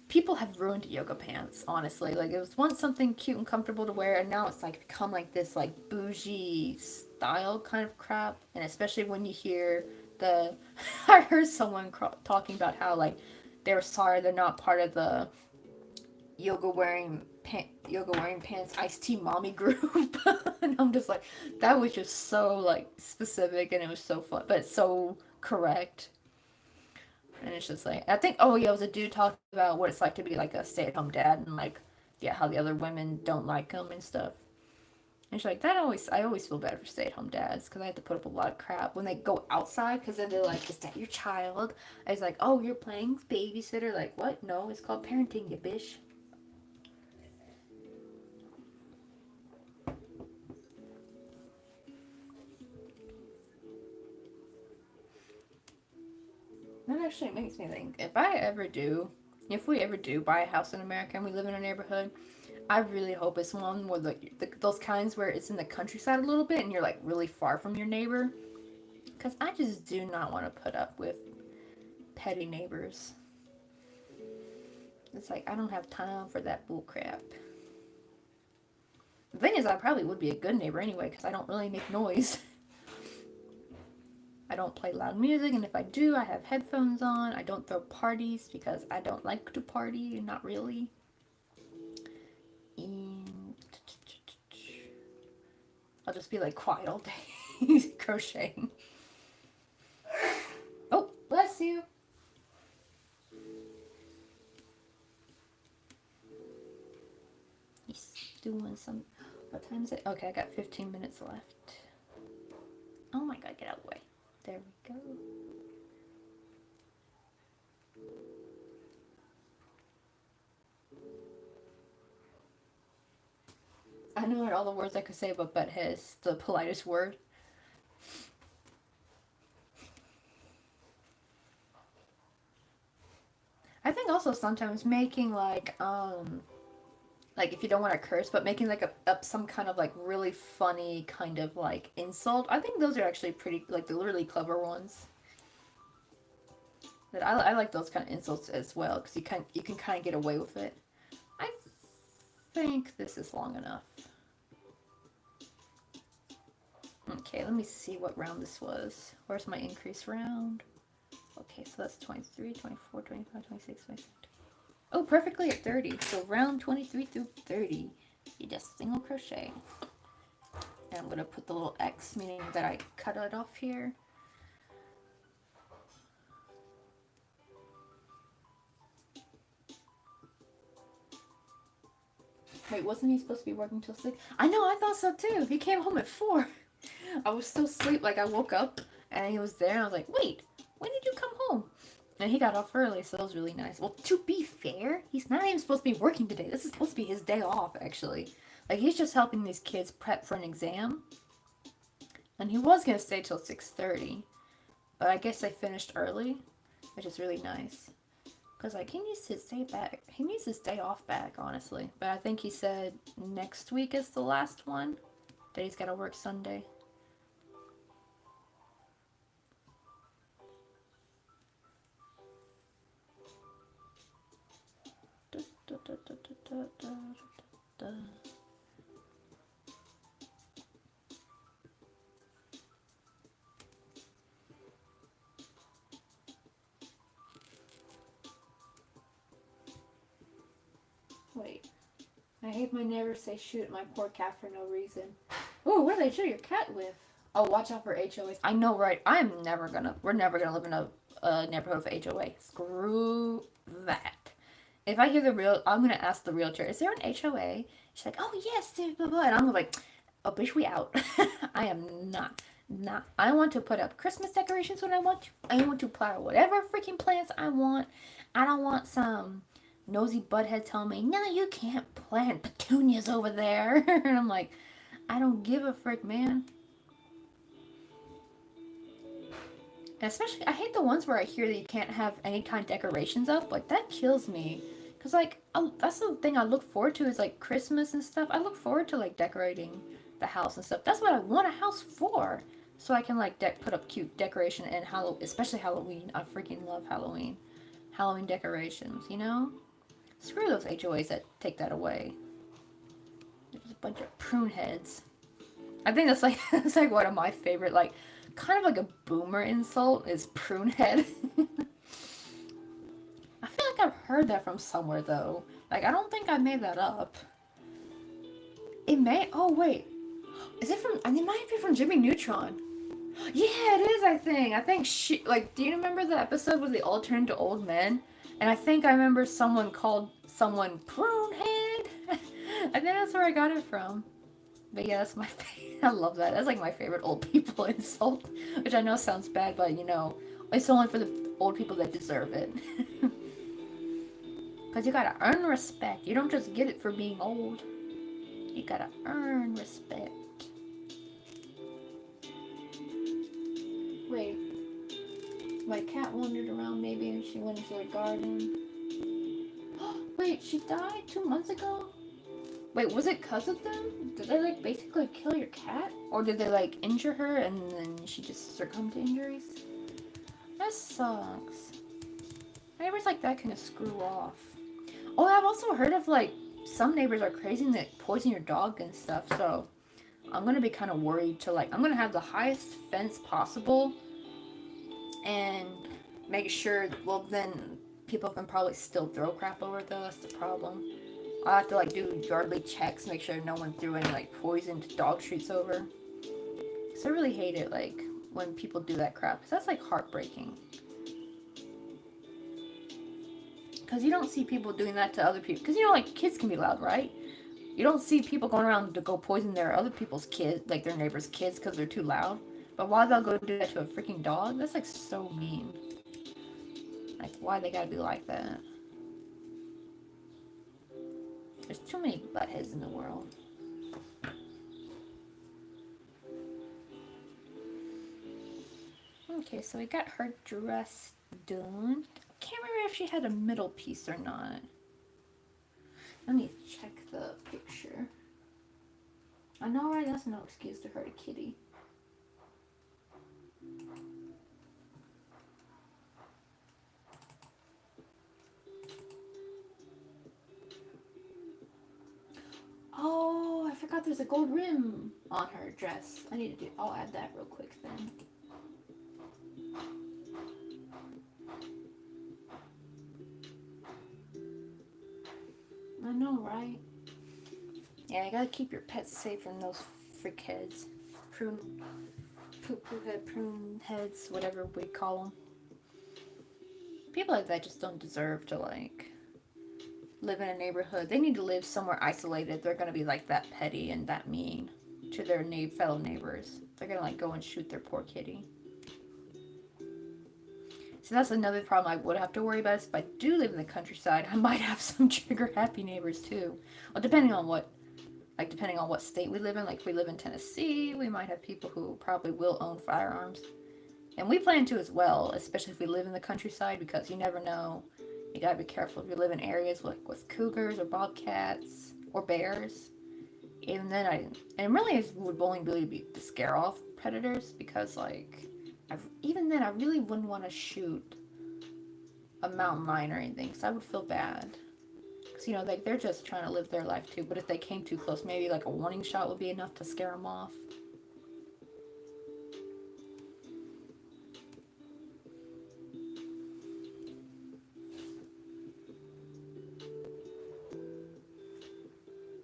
[SPEAKER 1] people have ruined yoga pants, honestly. Like, it was once something cute and comfortable to wear, and now it's like become like this like bougie style kind of crap. And especially when you hear I heard someone talking about how like they were sorry they're not part of the yoga wearing pants iced tea mommy group. And I'm just like, that was just so like specific, and it was so fun, but it's so correct. And it's just like, I think, oh yeah, it was a dude talking about what it's like to be like a stay-at-home dad, and like, yeah, how the other women don't like him and stuff. And she's like, I always feel bad for stay-at-home dads because I have to put up a lot of crap when they go outside because then they're like, is that your child? And it's like, oh, you're playing babysitter? Like, what? No, it's called parenting, you bitch. That actually makes me think, if we ever do buy a house in America and we live in a neighborhood, I really hope it's one where those kinds where it's in the countryside a little bit and you're like really far from your neighbor. Because I just do not want to put up with petty neighbors. It's like, I don't have time for that bull crap. The thing is, I probably would be a good neighbor anyway because I don't really make noise. I don't play loud music, and if I do, I have headphones on. I don't throw parties because I don't like to party, not really. And I'll just be like quiet all day, crocheting. Oh, bless you. He's doing some. What time is it? Okay, I got 15 minutes left. Oh my god, get out of the way. There we go. I know all the words I could say about butthead is the politest word. I think also sometimes making like if you don't want to curse, but making like up some kind of like really funny kind of like insult. I think those are actually pretty, like the really clever ones. That I like those kind of insults as well because you can kind of get away with it. I think this is long enough. Okay, let me see what round this was. Where's my increase round? Okay, so that's 23, 24, 25, 26, 27. Oh, perfectly at 30. So round 23 through 30, you just single crochet. And I'm going to put the little X, meaning that I cut it off here. Wait, wasn't he supposed to be working till 6? I know, I thought so too. He came home at 4. I was still asleep, like I woke up and he was there and I was like, wait, when did you come home? And he got off early, so that was really nice. Well, to be fair, he's not even supposed to be working today. This is supposed to be his day off, actually. Like, he's just helping these kids prep for an exam. And he was going to stay till 6:30. But I guess they finished early, which is really nice. Because, like, he needs to stay back. He needs his day off back, honestly. But I think he said next week is the last one. That he's got to work Sunday. Wait. I hate my neighbors say shoot at my poor cat for no reason. Oh, what do they shoot your cat with? Oh, watch out for HOAs. I know, right? We're never gonna live in a neighborhood of HOA. Screw that. If I hear I'm gonna ask the realtor, is there an HOA? She's like, oh yes, blah, blah. And I'm like, oh bitch, we out. I am not. I want to put up Christmas decorations when I want to. I want to plant whatever freaking plants I want. I don't want some nosy butthead telling me, no, you can't plant petunias over there. And I'm like, I don't give a frick, man. And especially, I hate the ones where I hear that you can't have any kind of decorations up. Like, that kills me. Because, like, that's the thing I look forward to is, like, Christmas and stuff. I look forward to, like, decorating the house and stuff. That's what I want a house for. So I can, like, put up cute decoration and especially Halloween. I freaking love Halloween. Halloween decorations, you know? Screw those HOAs that take that away. There's a bunch of prune heads. I think that's, like, that's, like, one of my favorite, like, kind of like a boomer insult is prune head. I feel like I've heard that from somewhere though. Like, I don't think I made that up. It may. Oh wait, is it from? It might be from Jimmy Neutron. Yeah, it is. I think she. Like, do you remember the episode where they all turned to old men? And I think I remember someone called someone prune head. I think that's where I got it from. But yeah, that's my I love that. That's like my favorite old people insult, which I know sounds bad, but you know, it's only for the old people that deserve it. Because you gotta earn respect. You don't just get it for being old. You gotta earn respect. Wait, my cat wandered around maybe and she went into the garden. Wait, she died 2 months ago? Wait, was it because of them? Did they like basically kill your cat? Or did they like injure her and then she just succumbed to injuries? That sucks. Neighbors like that kind of screw off. Oh, I've also heard of like some neighbors are crazy and they poison your dog and stuff, so I'm gonna be kind of worried to like, I'm gonna have the highest fence possible and make sure, well then people can probably still throw crap over though, that's the problem. I'll have to like do yardly checks, make sure no one threw any like poisoned dog treats over. Cause I really hate it like when people do that crap, cause that's like heartbreaking. Cause you don't see people doing that to other people, cause you know like kids can be loud, right? You don't see people going around to go poison their other people's kids, like their neighbors' kids, cause they're too loud. But why they'll go do that to a freaking dog? That's like so mean. Like why they gotta be like that? There's too many buttheads in the world. Okay, so we got her dress done. Can't remember if she had a middle piece or not. Let me check the picture. I know, right? That's no excuse to hurt a kitty. Oh, I forgot there's a gold rim on her dress. I need to do, I'll add that real quick then. I know, right? Yeah, you gotta keep your pets safe from those freak heads. Prune heads, whatever we call them. People like that just don't deserve to, like, live in a neighborhood. They need to live somewhere isolated. They're gonna be, like, that petty and that mean to their fellow neighbors. They're gonna, like, go and shoot their poor kitty. So that's another problem I would have to worry about is if I do live in the countryside, I might have some trigger-happy neighbors, too. Well, depending on what state we live in. Like if we live in Tennessee, we might have people who probably will own firearms. And we plan to as well, especially if we live in the countryside, because you never know. You gotta be careful if you live in areas with cougars or bobcats or bears. Even then, and really it would only really be to scare off predators, because like, even then I really wouldn't want to shoot a mountain lion or anything, because I would feel bad. You know, like they're just trying to live their life too, but if they came too close, maybe like a warning shot would be enough to scare them off.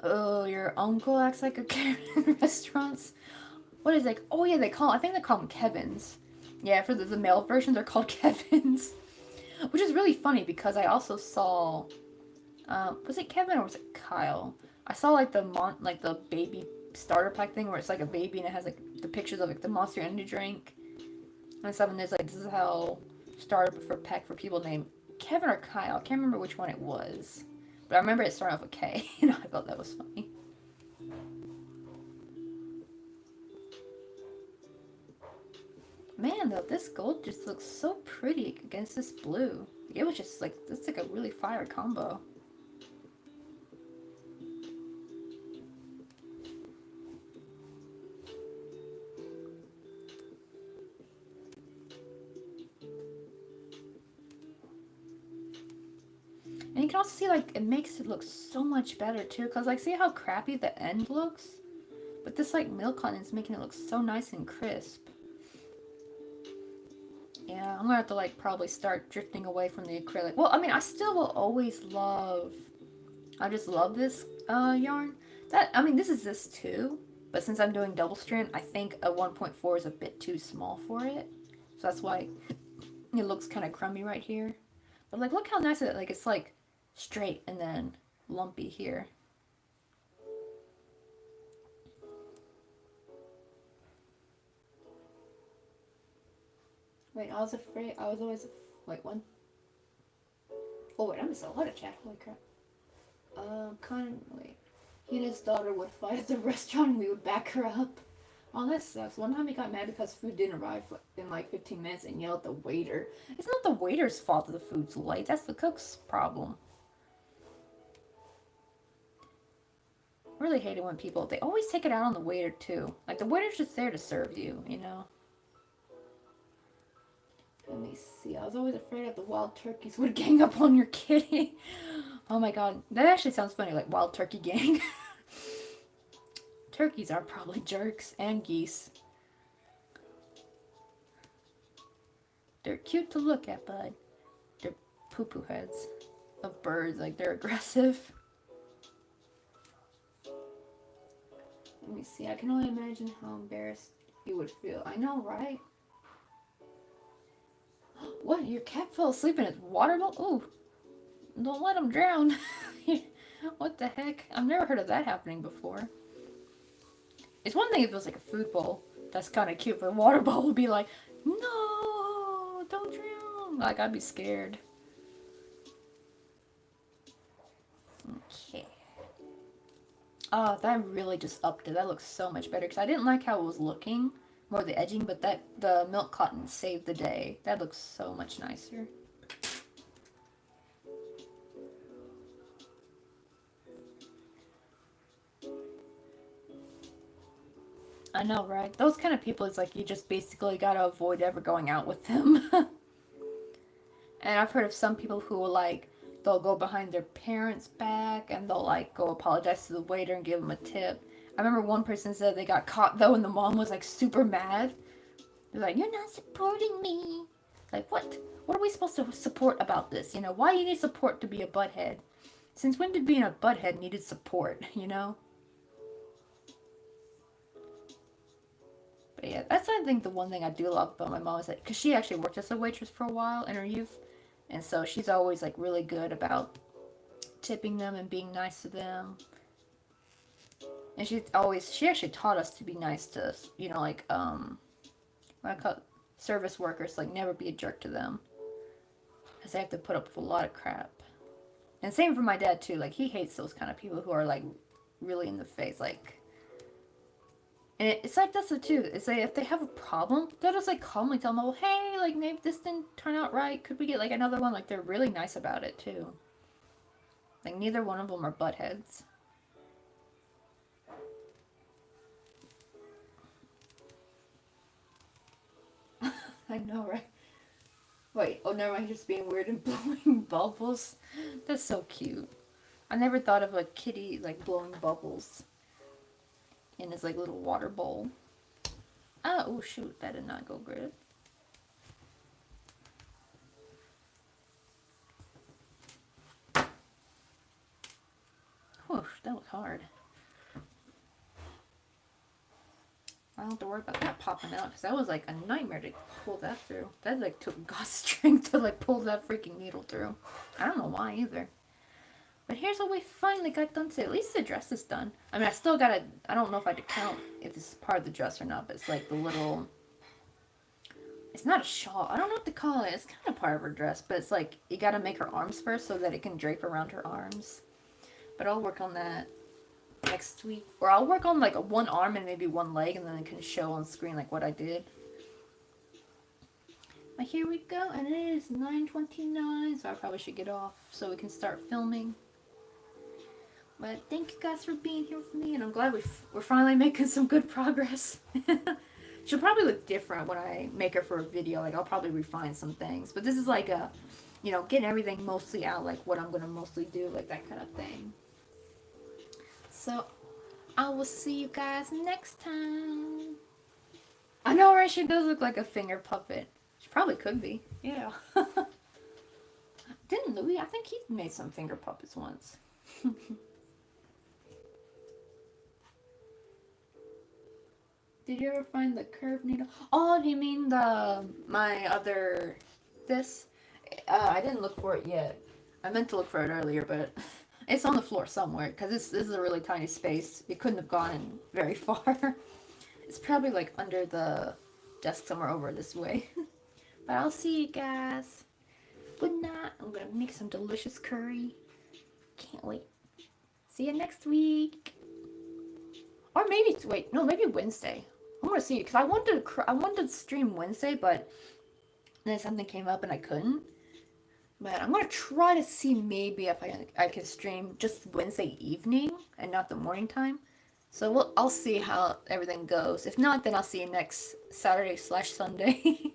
[SPEAKER 1] Oh, your uncle acts like a Karen in restaurants? What is like, oh yeah, I think they call them Kevins. Yeah, for the male version, they're called Kevins. Which is really funny because I also saw, was it Kevin or was it Kyle? I saw like the baby starter pack thing where it's like a baby and it has like the pictures of like the Monster Energy drink and stuff, and there's like, this is how starter for pack for people named Kevin or Kyle. I can't remember which one it was, but I remember it started off with K, and I thought that was funny. Man, though, this gold just looks so pretty against this blue. It was just like, it's like a really fire combo. And you can also see, like, it makes it look so much better, too. Because, like, see how crappy the end looks? But this, like, milk cotton is making it look so nice and crisp. Yeah, I'm gonna have to, like, probably start drifting away from the acrylic. Well, I mean, I still will always love... I just love this yarn. I mean, this is this, too. But since I'm doing double strand, I think a 1.4 is a bit too small for it. So that's why it looks kind of crummy right here. But, like, look how nice it is. Like, it's, like, straight and then lumpy here. Wait, I was afraid. I was always. Wait, one. Oh, wait, I missed a lot of chat. Holy crap. Wait. He and his daughter would fight at the restaurant and we would back her up. Oh, that sucks. One time he got mad because food didn't arrive in like 15 minutes and yelled at the waiter. It's not the waiter's fault that the food's late. That's the cook's problem. I really hate it when people, they always take it out on the waiter too. Like the waiter's just there to serve you, you know? Let me see. I was always afraid that the wild turkeys would gang up on your kitty. Oh my god. That actually sounds funny, like wild turkey gang. Turkeys are probably jerks, and geese. They're cute to look at, bud. They're poo-poo heads of birds, like they're aggressive. Let me see, I can only imagine how embarrassed you would feel. I know, right? What? Your cat fell asleep in its water bowl? Ooh. Don't let him drown. What the heck? I've never heard of that happening before. It's one thing if it was like a food bowl. That's kind of cute, but a water bowl would be like, no, don't drown. Like, I'd be scared. Okay. Oh, that really just upped it. That looks so much better. Because I didn't like how it was looking. More the edging, but the milk cotton saved the day. That looks so much nicer. I know, right? Those kind of people, it's like you just basically gotta avoid ever going out with them. And I've heard of some people who will like, they'll go behind their parents' back and they'll like go apologize to the waiter and give them a tip. I remember one person said they got caught though and the mom was like super mad. They're like, you're not supporting me. Like, what? What are we supposed to support about this? You know, why do you need support to be a butthead? Since when did being a butthead needed support, you know? But yeah, that's I think the one thing I do love about my mom is that, because she actually worked as a waitress for a while in her youth. And so she's always like really good about tipping them and being nice to them. And she actually taught us to be nice to, you know, like, what I call service workers, like never be a jerk to them. Because they have to put up with a lot of crap. And same for my dad too, like he hates those kind of people who are like really in the face, like. And it's like this too. It's like if they have a problem, they'll just like calmly tell them, "Oh, hey, like maybe this didn't turn out right. Could we get like another one?" Like they're really nice about it too. Like neither one of them are buttheads. I know, right? Wait, oh never mind. He's just being weird and blowing bubbles. That's so cute. I never thought of a kitty like blowing bubbles in his like little water bowl. Oh shoot, that did not go good. Whew, that was hard. I don't have to worry about that popping out because that was like a nightmare to pull that through. That like took God's strength to like pull that freaking needle through. I don't know why either. But here's what we finally got done today. At least the dress is done. I mean, I still gotta, I don't know if I had to count if it's part of the dress or not, but it's like the little, it's not a shawl. I don't know what to call it. It's kind of part of her dress, but it's like, you gotta make her arms first so that it can drape around her arms. But I'll work on that next week. Or I'll work on like one arm and maybe one leg and then it can show on screen like what I did. But here we go, and it is 9:29, so I probably should get off so we can start filming. But thank you guys for being here with me, and I'm glad we're finally making some good progress. She'll probably look different when I make her for a video. Like, I'll probably refine some things. But this is like a, you know, getting everything mostly out, like what I'm going to mostly do, like that kind of thing. So, I will see you guys next time. I know, right? She does look like a finger puppet. She probably could be. Yeah. Didn't Louis? I think he made some finger puppets once. Did you ever find the curved needle? Oh, do you mean my other, this? I didn't look for it yet. I meant to look for it earlier, but it's on the floor somewhere, because this is a really tiny space. It couldn't have gone very far. It's probably like under the desk somewhere over this way. But I'll see you guys. Good night. I'm gonna make some delicious curry. Can't wait. See you next week. Or maybe wait, no, maybe Wednesday. I'm gonna see because I wanted to stream Wednesday, but then something came up and I couldn't. But I'm gonna try to see maybe if I can stream just Wednesday evening and not the morning time. So I'll see how everything goes. If not, then I'll see you next Saturday/Sunday.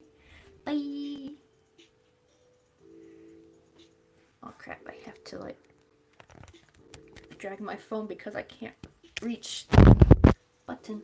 [SPEAKER 1] Bye. Oh crap! I have to like drag my phone because I can't reach the button.